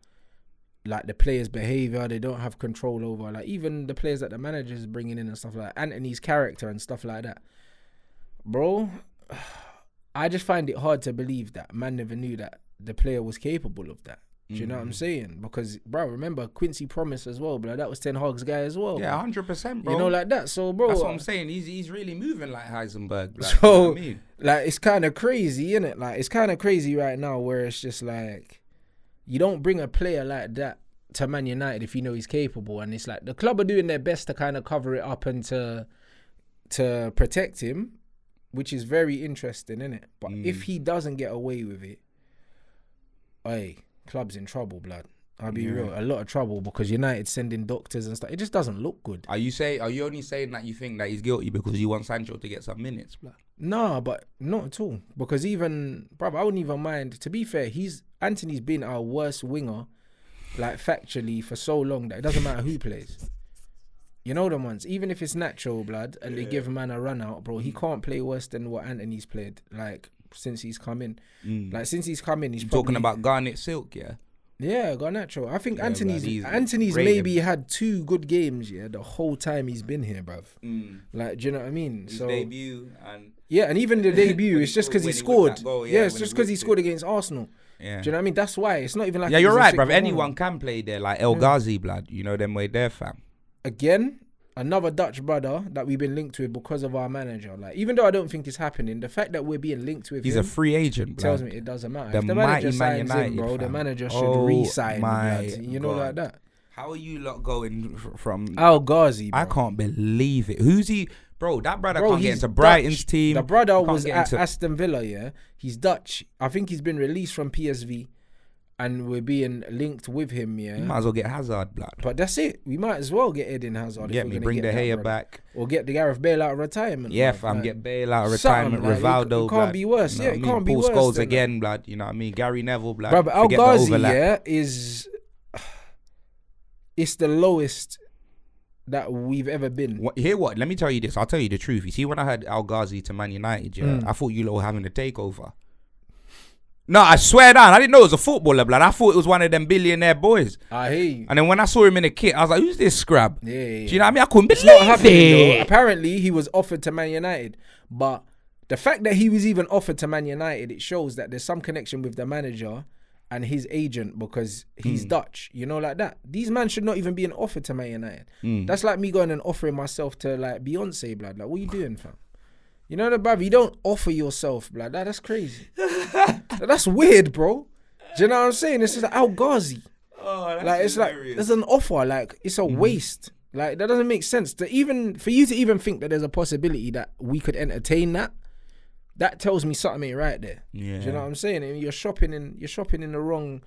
like the players' behavior. They don't have control over like even the players that the manager's bringing in and stuff like that. Antony's character and stuff like that. Bro, I just find it hard to believe that man never knew that the player was capable of that. Do you know what I'm saying? Because, bro, remember Quincy Promise as well, bro. That was Ten Hag's guy as well. Yeah, 100%, bro. You know, like that. So, bro, that's what I'm saying. He's really moving like Heisenberg. Like, so, you know what I mean? Like, it's kind of crazy, innit? Like, it's kind of crazy right now where it's just like, you don't bring a player like that to Man United if you know he's capable. And it's like, the club are doing their best to kind of cover it up and to protect him, which is very interesting, innit? But if he doesn't get away with it, hey, club's in trouble, blood. I'll be real, a lot of trouble because United sending doctors and stuff. It just doesn't look good. Are you only saying that you think that he's guilty because you want Sancho to get some minutes, blood? Nah, but not at all. Because even, bruv, I wouldn't even mind. To be fair, Antony's been our worst winger, like factually, for so long that it doesn't matter who plays. You know them ones. Even if it's natural, blood, and they give a man a run out, bro, he can't play worse than what Antony's played. Like, since he's come in. Like, since he's come in, he's probably... Talking about Garnet Silk, yeah? Yeah, Garnacho. I think Antony's maybe had 2 good games, the whole time he's been here, bruv. Like, do you know what I mean? His debut and... Yeah, and even the debut, it's just because he scored. It's just because he scored against Arsenal. Yeah. Do you know what I mean? That's why. It's not even like... Yeah, you're right, bruv. Anyone can play there, like El Ghazi, blood. You know them way there, fam. Again... Another Dutch brother that we've been linked with because of our manager. Like, even though I don't think it's happening, the fact that we're being linked with he's a free agent, tells me it doesn't matter. If the manager signs in, bro, the manager should re-sign. You know, like that. How are you lot going from Al Ghazi, bro? I can't believe it. Who's he? Bro, that brother can't get into Brighton's team. The brother was at Aston Villa, yeah? He's Dutch. I think he's been released from PSV. And we're being linked with him, yeah. You might as well get Hazard, blood. But that's it. We might as well get Eden Hazard. Get me, bring the hair back. Or get the Gareth Bale out of retirement. Yeah, fam, get Bale out of retirement. Rivaldo, it can't be worse. Yeah, it can't be worse. Paul Scholes again, blood. You know what I mean? Gary Neville, blood. But Al Ghazi, is... It's the lowest that we've ever been. Hear what? Let me tell you this. I'll tell you the truth. You see, when I had Al Ghazi to Man United, I thought you lot were having a takeover. No, I swear down, I didn't know it was a footballer, blood. I thought it was one of them billionaire boys. I hear you. And then when I saw him in the kit, I was like, who's this scrub? Yeah. Do you know what I mean? I couldn't believe it. Apparently, he was offered to Man United, but the fact that he was even offered to Man United, it shows that there's some connection with the manager and his agent because he's Dutch, you know, like that. These men should not even be an offer to Man United. That's like me going and offering myself to like Beyonce, blood. Like, what are you doing, fam? You know, bruv, you don't offer yourself, blood. That's crazy. That's weird, bro. Do you know what I'm saying? It's just like Al Ghazi. Oh, that's like, it's hilarious. like, there's an offer, like, it's a waste. Like, that doesn't make sense. For you to even think that there's a possibility that we could entertain that, that tells me something ain't right there. Yeah. Do you know what I'm saying? And you're fishing in the wrong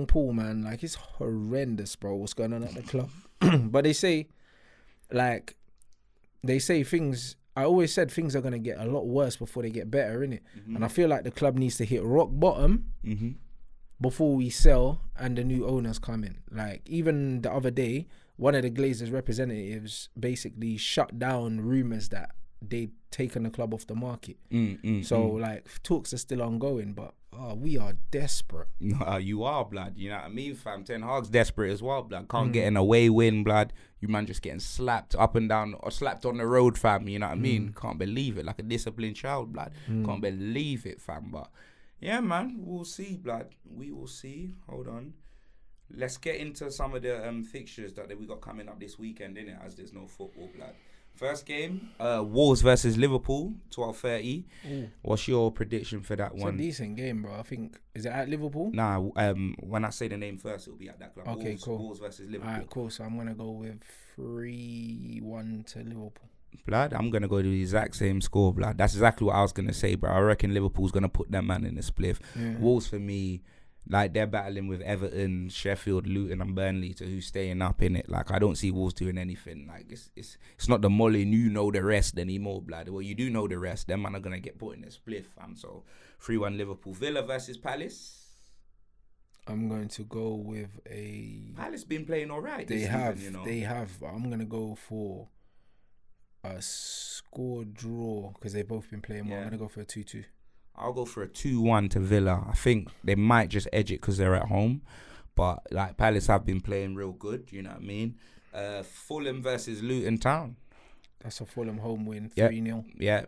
pool, man. Like, it's horrendous, bro, what's going on at the club. But they say things, I always said things are going to get a lot worse before they get better, innit? And I feel like the club needs to hit rock bottom before we sell and the new owners come in. Like, even the other day, one of the Glazers representatives basically shut down rumours that they'd taken the club off the market. Like, talks are still ongoing, but we are desperate. No, you are, blood. You know what I mean, fam? Ten Hag's desperate as well, blood. Can't get an away win, blood. You man just getting slapped up and down or slapped on the road, fam. You know what I mean? Can't believe it. Like a disciplined child, blood. Can't believe it, fam. But yeah, man, we'll see, blood. We will see. Hold on. Let's get into some of the fixtures that we got coming up this weekend, innit? As there's no football, blood. First game, Wolves versus Liverpool, 12:30. What's your prediction for that one? It's a decent game, bro. I think, is it at Liverpool? Nah, when I say the name first, it'll be at that club. Okay, Wolves, cool. Wolves versus Liverpool. Alright, cool. So I'm gonna go with 3-1 to Liverpool. Blood, I'm gonna go to the exact same score, blood. That's exactly what I was gonna say, bro. I reckon Liverpool's gonna put that man in the spliff. Yeah. Wolves for me, like, they're battling with Everton, Sheffield, Luton and Burnley to who's staying up in it. Like, I don't see Wolves doing anything. Like, it's not the Molly, you know the rest anymore, blood. Well, you do know the rest. Them man are gonna get put in the spliff, fam. So 3-1 Liverpool. Villa versus Palace. I'm going to go with Palace been playing alright. They have. I'm gonna go for a score draw because they've both been playing well. I'm gonna go for a 2-2. I'll go for a 2-1 to Villa. I think they might just edge it because they're at home. But, like, Palace have been playing real good, you know what I mean? Fulham versus Luton Town. That's a Fulham home win, 3-0. Yeah,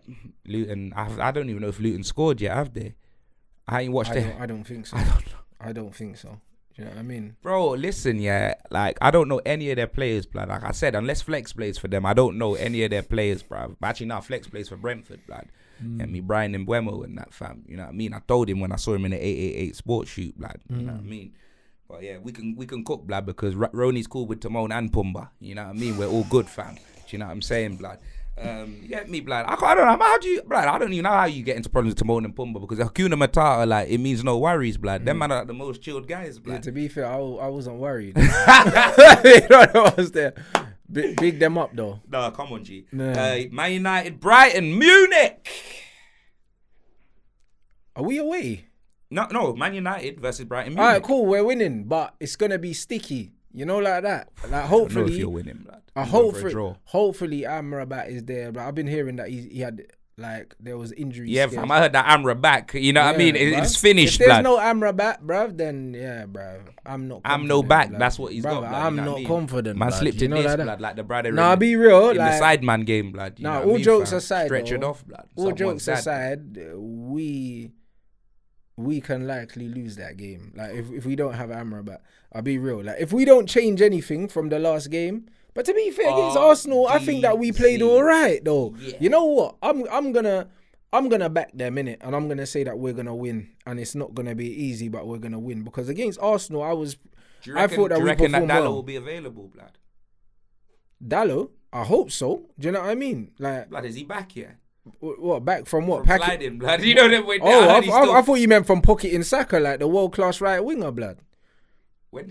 Luton. I don't even know if Luton scored yet, have they? I ain't watched it. I don't think so. I don't think so. Do you know what I mean? Bro, listen, yeah. Like, I don't know any of their players, blood. Like I said, unless Flex plays for them, I don't know any of their players, bro. But actually, now Flex plays for Brentford, blood. Yeah, me, Brian Mbeumo and that, fam. You know what I mean? I told him when I saw him in the 888 sports shoot, blood. You know what I mean? But yeah, we can cook, blood, because Ronnie's cool with Timon and Pumba. You know what I mean? We're all good, fam. Do you know what I'm saying, blood? You get me, blood? I don't know. How do you, blood? I don't even know how you get into problems with Timon and Pumba, because Hakuna Matata, like, it means no worries, blood. Them man are like the most chilled guys, blood. Yeah, to be fair, I wasn't worried. You know what I was there. Big them up, though. No, come on, G. No. Man United, Brighton, Munich. Are we away? No, Man United versus Brighton, Munich. All right, cool. We're winning, but it's going to be sticky. You know, like that. Like, hopefully. I don't know if you're winning, blood. Hopefully Amrabat is there. But I've been hearing that he had, like, there was injuries. Yeah, fam, I heard that Amrabat. You know what I mean? It's finished, if there's blood. no Amrabat, bruv, then yeah, bruv. I'm not confident. I'm no back. Blood. That's what he's got, blood. I'm not confident. Man blood. slipped you in know this, like blood, like the brother Nah, be real. in like, the Sideman game, blood. Nah, all jokes aside, stretch it though, off, blood. all jokes aside, we can likely lose that game. Like, if we don't have Amrabat, I'll be real. Like, if we don't change anything from the last game, but to be fair, against Arsenal, I think that we played all right, though. Yeah. You know what? I'm gonna back them, innit? And I'm gonna say that we're gonna win, and it's not gonna be easy, but we're gonna win, because against Arsenal, I thought that we performed well. Dallo will be available, blood? Dallo? I hope so. Do you know what I mean? Like, blood, is he back here? What, back from what? From sliding, blood. You know that way. I thought you meant from pocketing Saka, like the world class right winger, blood. When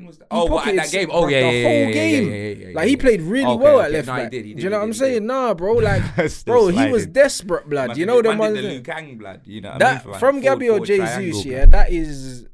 was that? That game. The whole game. Like, he played really well at left back. Do you know what I'm saying? Nah, bro. Like, bro, he was desperate, blood. You know the man. Blood. You know that what I mean? From Gabriel Jesus, yeah, that is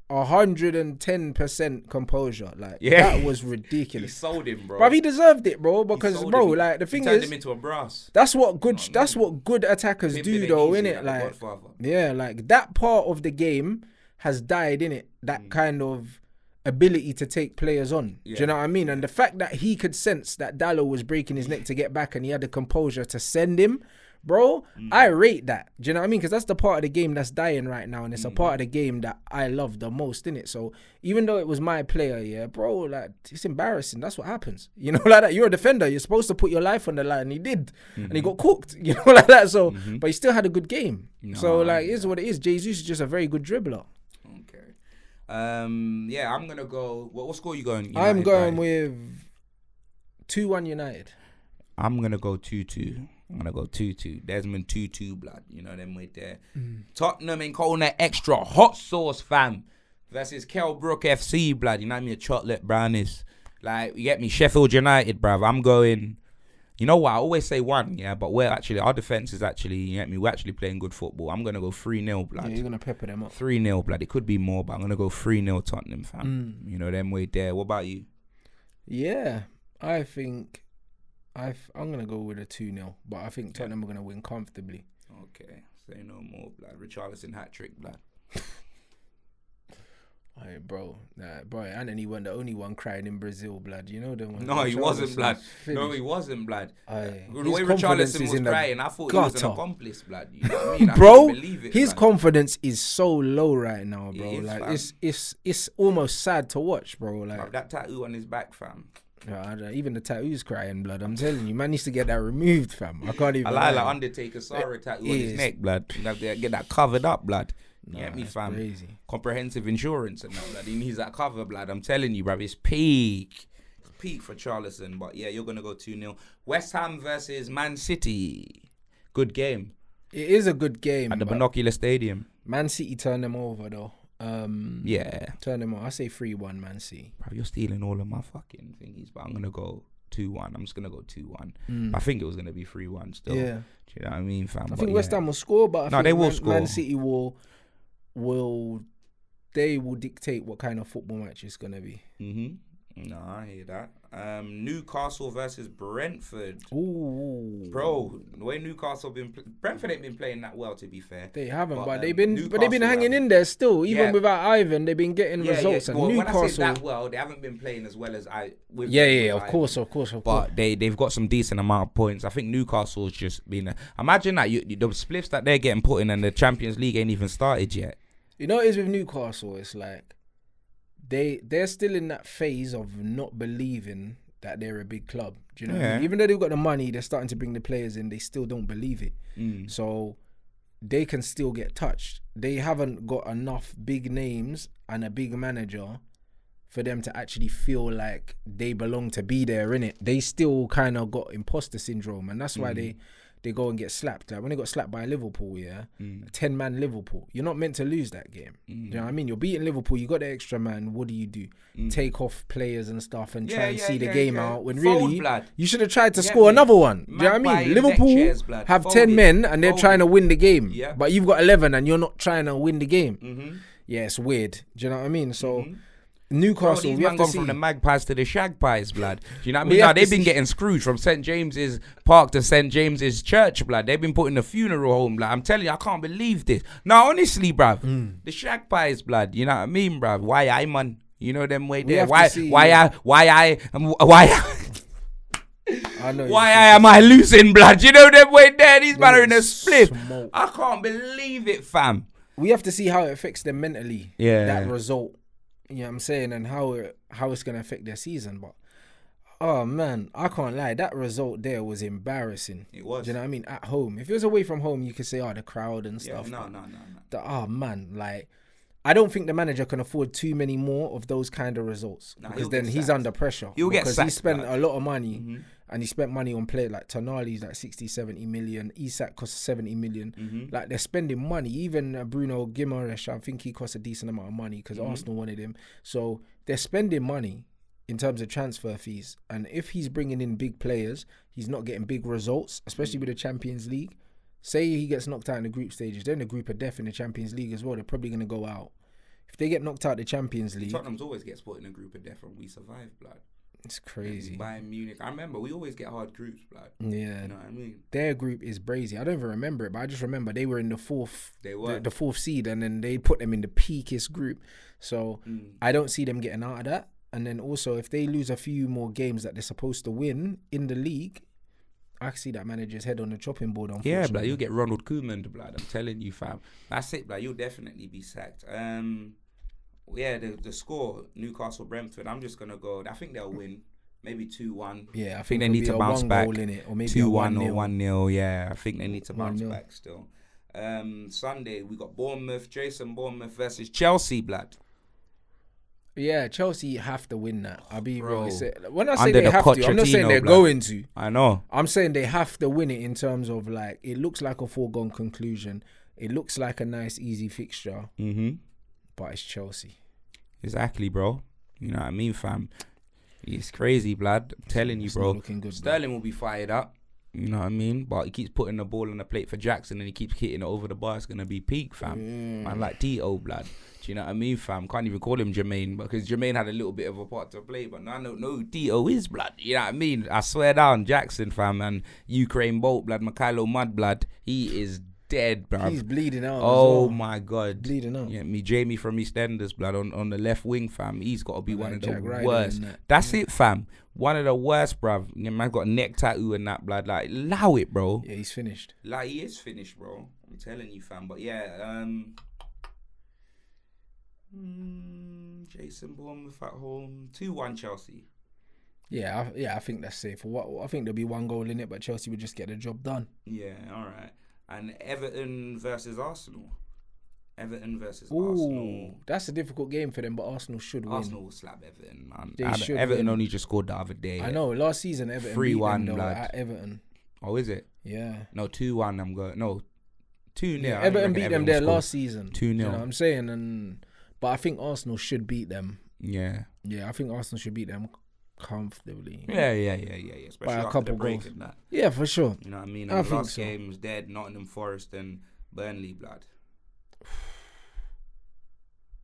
110% composure. Like, that was ridiculous. He sold him, bro. But he deserved it, bro. Because, bro, like, the thing is, turned him into a brass. That's what good attackers do, though, innit? Like, yeah, like, that part of the game has died, innit? That kind of ability to take players on. Yeah. Do you know what I mean? And the fact that he could sense that Dallo was breaking his neck to get back and he had the composure to send him, bro, I rate that. Do you know what I mean? Because that's the part of the game that's dying right now, and it's a part of the game that I love the most, innit? So even though it was my player, yeah, bro, like, it's embarrassing. That's what happens. You know, like that. You're a defender. You're supposed to put your life on the line. And he did. And he got cooked. You know, like that. So, but he still had a good game. So, like, it is what it is. Jesus is just a very good dribbler. Okay. Yeah, I'm going to go... What score are you going? United, I'm going with 2-1 United. I'm going to go 2-2. I'm going to go 2-2. Desmond 2-2, blood. You know them right there. Tottenham in Kona extra hot sauce, fam. Versus Kelbrook FC, blood. You know what I mean? Chocolate brownies. Like, you get me? Sheffield United, bruv. I'm going... You know what? I always say 1, yeah, but our defense is actually, you get me? We're actually playing good football. I'm going to go 3-0, blood. Yeah, you're going to pepper them up. 3-0, blood. It could be more, but I'm going to go 3-0 Tottenham, fam. You know them way there. What about you? Yeah, I think... I'm going to go with a 2-0, but I think Tottenham are going to win comfortably. Okay, say no more, blood. Richarlison hat-trick, blood. Hey, bro, Antony wasn't the only one crying in Brazil, blood. You know them ones. No, he wasn't, blood. No, he wasn't, blood. Aye. The way Richarlison was crying, I thought he was an accomplice, blood. You know what I mean? Bro, I couldn't believe it, his blood. confidence is so low right now, bro. It is, Like fam. it's almost sad to watch, bro. Like Bruv, that tattoo on his back, fam. even the tattoo's crying, blood. I'm telling you, man needs to get that removed, fam. I can't even. I like Undertaker Sarah tattoo on his neck, blood. You have to get that covered up, blood. Yeah, me, fam. Crazy. Comprehensive insurance and that, blood. He needs that cover, blood. I'm telling you, bruv. It's peak. It's peak for Charleston. But yeah, you're going to go 2-0. West Ham versus Man City. Good game. It is a good game. At the Binocular Stadium. Man City turned them over, though. Yeah. Turn them over. I say 3-1 Man City. Bruv, you're stealing all of my fucking thingies. But I'm going to go 2-1. I'm just going to go 2-1. I think it was going to be 3-1 still. Yeah. Do you know what I mean, fam? I think West Ham will score, but I think they will score. Man City will dictate what kind of football match it's gonna be. No, I hear that. Newcastle versus Brentford. Ooh, bro, the way Newcastle Brentford ain't been playing that well, to be fair. They haven't, but they've been Newcastle hanging in there still. Even without Ivan, they've been getting results. Yeah. And Well, Newcastle, when I say that well, they haven't been playing as well as with of course. But they've got some decent amount of points. I think Newcastle's just been. Imagine that the spliffs that they're getting put in, and the Champions League ain't even started yet. You know what it is with Newcastle? It's like they're still in that phase of not believing that they're a big club. Do you know what I mean? Even though they've got the money, they're starting to bring the players in, they still don't believe it. So they can still get touched. They haven't got enough big names and a big manager for them to actually feel like they belong to be there, innit? They still kind of got imposter syndrome, and that's why they go and get slapped. Like when they got slapped by Liverpool, a 10-man Liverpool, you're not meant to lose that game. Do you know what I mean? You're beating Liverpool, you got the extra man. What do? Take off players and stuff and try and see the game out. When really, you should have tried to score another one. Do you know what I mean? Liverpool have 10 men and they're trying to win the game. But you've got 11 and you're not trying to win the game. Yeah, it's weird. Do you know what I mean? So... Newcastle, we have to see. From the Magpies to the Shagpies, blood. Do you know what I mean? Now they've been getting screwed from St. James's Park to St. James's Church, blood. They've been put in a funeral home, blood. I'm telling you, I can't believe this. No, honestly, bruv. The Shagpies, blood. You know what I mean, bruv? Why I, man? You know them way there. Why am I losing, blood? You know them way there. These men are in a split. I can't believe it, fam. We have to see how it affects them mentally. Yeah. That result. You know what I'm saying? And how it's going to affect their season. But, oh, man, I can't lie. That result there was embarrassing. It was. Do you know what I mean? At home. If it was away from home, you could say, the crowd and stuff. No. Oh, man, like, I don't think the manager can afford too many more of those kind of results. Because then he's under pressure. He'll get sacked. Because he spent a lot of money. And he spent money on players like Tonali's like 60, 70 million. Isak costs 70 million. Like they're spending money. Even Bruno Guimaraes, I think he costs a decent amount of money because Arsenal wanted him. So they're spending money in terms of transfer fees. And if he's bringing in big players, he's not getting big results, especially with the Champions League. Say he gets knocked out in the group stages. They're in the group of death in the Champions League as well. They're probably going to go out. If they get knocked out the Champions League... Tottenham's always gets put in a group of death and we survive, blood. It's crazy. Bayern Munich. I remember we always get hard groups, blood. Yeah. You know what I mean? Their group is brazy. I don't even remember it, but I just remember they were in the fourth. They were. The fourth seed, and then they put them in the peakest group. So I don't see them getting out of that. And then also, if they lose a few more games that they're supposed to win in the league, I can see that manager's head on the chopping board. Yeah, blood. You'll get Ronald Koeman, blood. I'm telling you, fam. That's it, blood. You'll definitely be sacked. Yeah, the score, Newcastle Brentford. I'm just gonna go. I think they'll win. Maybe 2-1. Yeah, I think they need to bounce back. In it, or maybe 2-1 or 1-0. Yeah, I think they need to bounce 1-0. back still. Sunday we got Bournemouth versus Chelsea, blood. Yeah, Chelsea have to win that. I'll be Bro. real. When I say Under they the have to, I'm not saying they're Pochettino, blood. going to. I know. I'm saying they have to win it in terms of like, it looks like a foregone conclusion. It looks like a nice, easy fixture. But it's Chelsea. Exactly, bro. You know what I mean, fam? It's crazy, blood. I'm telling you, bro. Good, Sterling will be fired up. You know what I mean? But he keeps putting the ball on the plate for Jackson and he keeps hitting it over the bar. It's going to be peak, fam. Man, like Tito, blood. Do you know what I mean, fam? Can't even call him Jermaine because Jermaine had a little bit of a part to play. But now I don't know who Tito is, blood. You know what I mean? I swear down, Jackson, fam. And Ukraine Bolt, blood. Mikhailo Mud, blood. He is dead, bro. He's bleeding out. Oh, as well. my God. Bleeding out. Yeah, Jamie from EastEnders, blood, on the left wing, fam. He's got to be one of Jack the Ryder worst. That's it, fam. One of the worst, bruv. Yeah, man got a neck tattoo and that, blood. Like, allow it, bro. Yeah, he's finished. Like, he is finished, bro. I'm telling you, fam. But yeah, Jason Bournemouth at home. 2-1 Chelsea. Yeah, I think that's safe. I think there'll be one goal in it, but Chelsea would just get the job done. Yeah, all right. And Everton versus Arsenal. Ooh, that's a difficult game for them, but Arsenal should win. Arsenal will slap Everton, man. Everton only just scored the other day. I know. Last season, Everton 3-1 beat them, though, blood. at Everton. Oh, is it? Yeah. No, 2-1. I'm going. No, 2-0. Yeah, Everton beat them there last season. 2-0. You know what I'm saying? But I think Arsenal should beat them. Yeah. Yeah, I think Arsenal should beat them comfortably. Yeah. Especially by a after couple the break goals. and that. Yeah, for sure. You know what I mean? I And the think last so. game was dead. Nottingham Forest and Burnley, blood.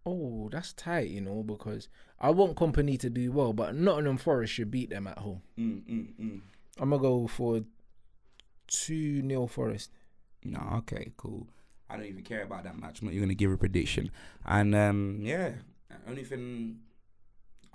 Oh, that's tight, because I want Company to do well, but Nottingham Forest should beat them at home. I'm going to go for 2-0 Forest. No, okay, cool. I don't even care about that match. I'm not even going to give a prediction. And, yeah,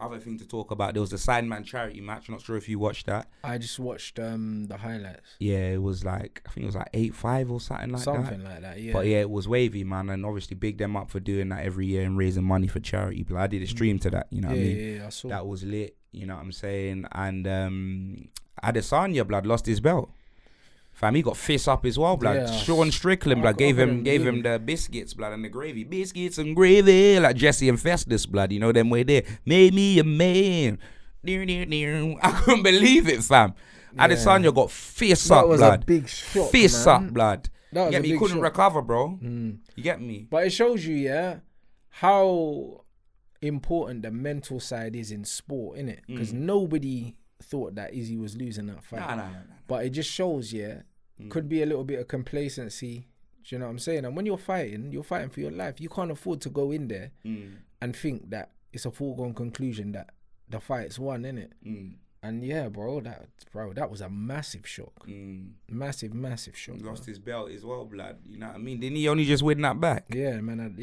other thing to talk about, there was the Sideman charity match. Not sure if you watched that. I just watched the highlights. Yeah, it was like, I think it was like 8-5 or something like that. Something like that, yeah. But yeah, it was wavy, man. And obviously big them up for doing that every year and raising money for charity. But I did a stream to that, you know what I mean? Yeah, I saw. That was lit, you know what I'm saying? And Adesanya, blood, lost his belt. Fam, he got fists up as well, blood. Yeah. Sean Strickland, blood, gave him the biscuits, blood, and the gravy. Biscuits and gravy, like Jesse and Festus, blood. You know them way there. Made me a man. I couldn't believe it, fam. Yeah. Adesanya got fists up, blood. That was a big shot, fists man. up, blood. That was you get me? He couldn't shot. recover, bro. You get me? But it shows you, yeah, how important the mental side is in sport, innit? Because nobody thought that Izzy was losing that fight. No. But it just shows, yeah, could be a little bit of complacency. Do you know what I'm saying? And when you're fighting for your life. You can't afford to go in there and think that it's a foregone conclusion that the fight's won, innit? And yeah, bro, that was a massive shock. Massive shock. He lost his belt as well, blood. You know what I mean? Didn't he only just win that back? Yeah, man.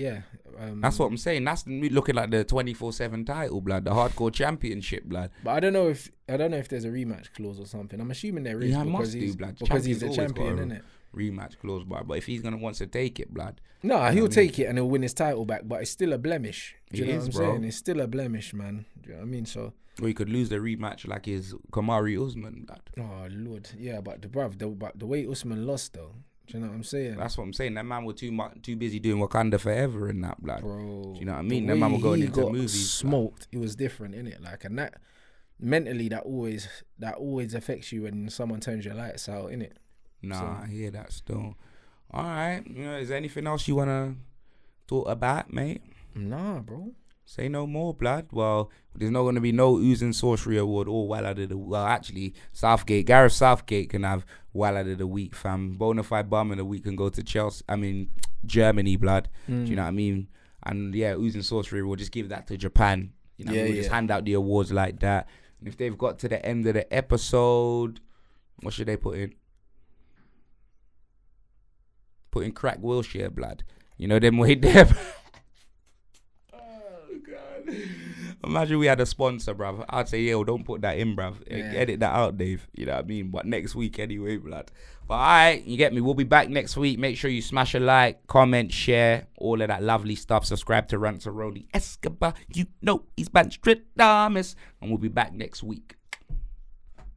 That's what I'm saying. That's looking like the 24/7 title, blood. The hardcore championship, blood. But I don't know if there's a rematch clause or something. I'm assuming there is because he's the champion, innit? Rematch clause, but if he's wants to take it, blood. No, he'll take it and he'll win his title back. But it's still a blemish. Do you know what I'm bro. saying? It's still a blemish, man. Do you know what I mean? So. Or he could lose the rematch like his Kamari Usman, blood. Oh Lord, yeah, but the way Usman lost though, do you know what I'm saying? That's what I'm saying. That man was too busy doing Wakanda Forever and that, blood. Bro, do you know what I mean? That man was going into movies. Smoked. It was different, innit? Like, and that mentally, that always affects you when someone turns your lights out, innit? Nah, I hear that still. All right, is there anything else you wanna talk about, mate? Nah, bro. Say no more, blood. Well, there's not going to be no Ooze and Sorcery Award or actually, Gareth Southgate can have Walad of the Week, fam. Bonafide Bum of the Week can go to Germany, blood. Do you know what I mean? And yeah, Ooze and Sorcery Award, just give that to Japan. You know what I mean? We'll just hand out the awards like that. And if they've got to the end of the episode, what should they put in? Put in Crack Wilshire, blood. You know them way there. Oh, God. Imagine we had a sponsor, bruv. I'd say, yo, don't put that in, bruv. Edit that out, Dave. You know what I mean? But next week anyway, blood. But all right, you get me. We'll be back next week. Make sure you smash a like, comment, share, all of that lovely stuff. Subscribe to Rants Escobar. You know he's Banstradamus. And we'll be back next week.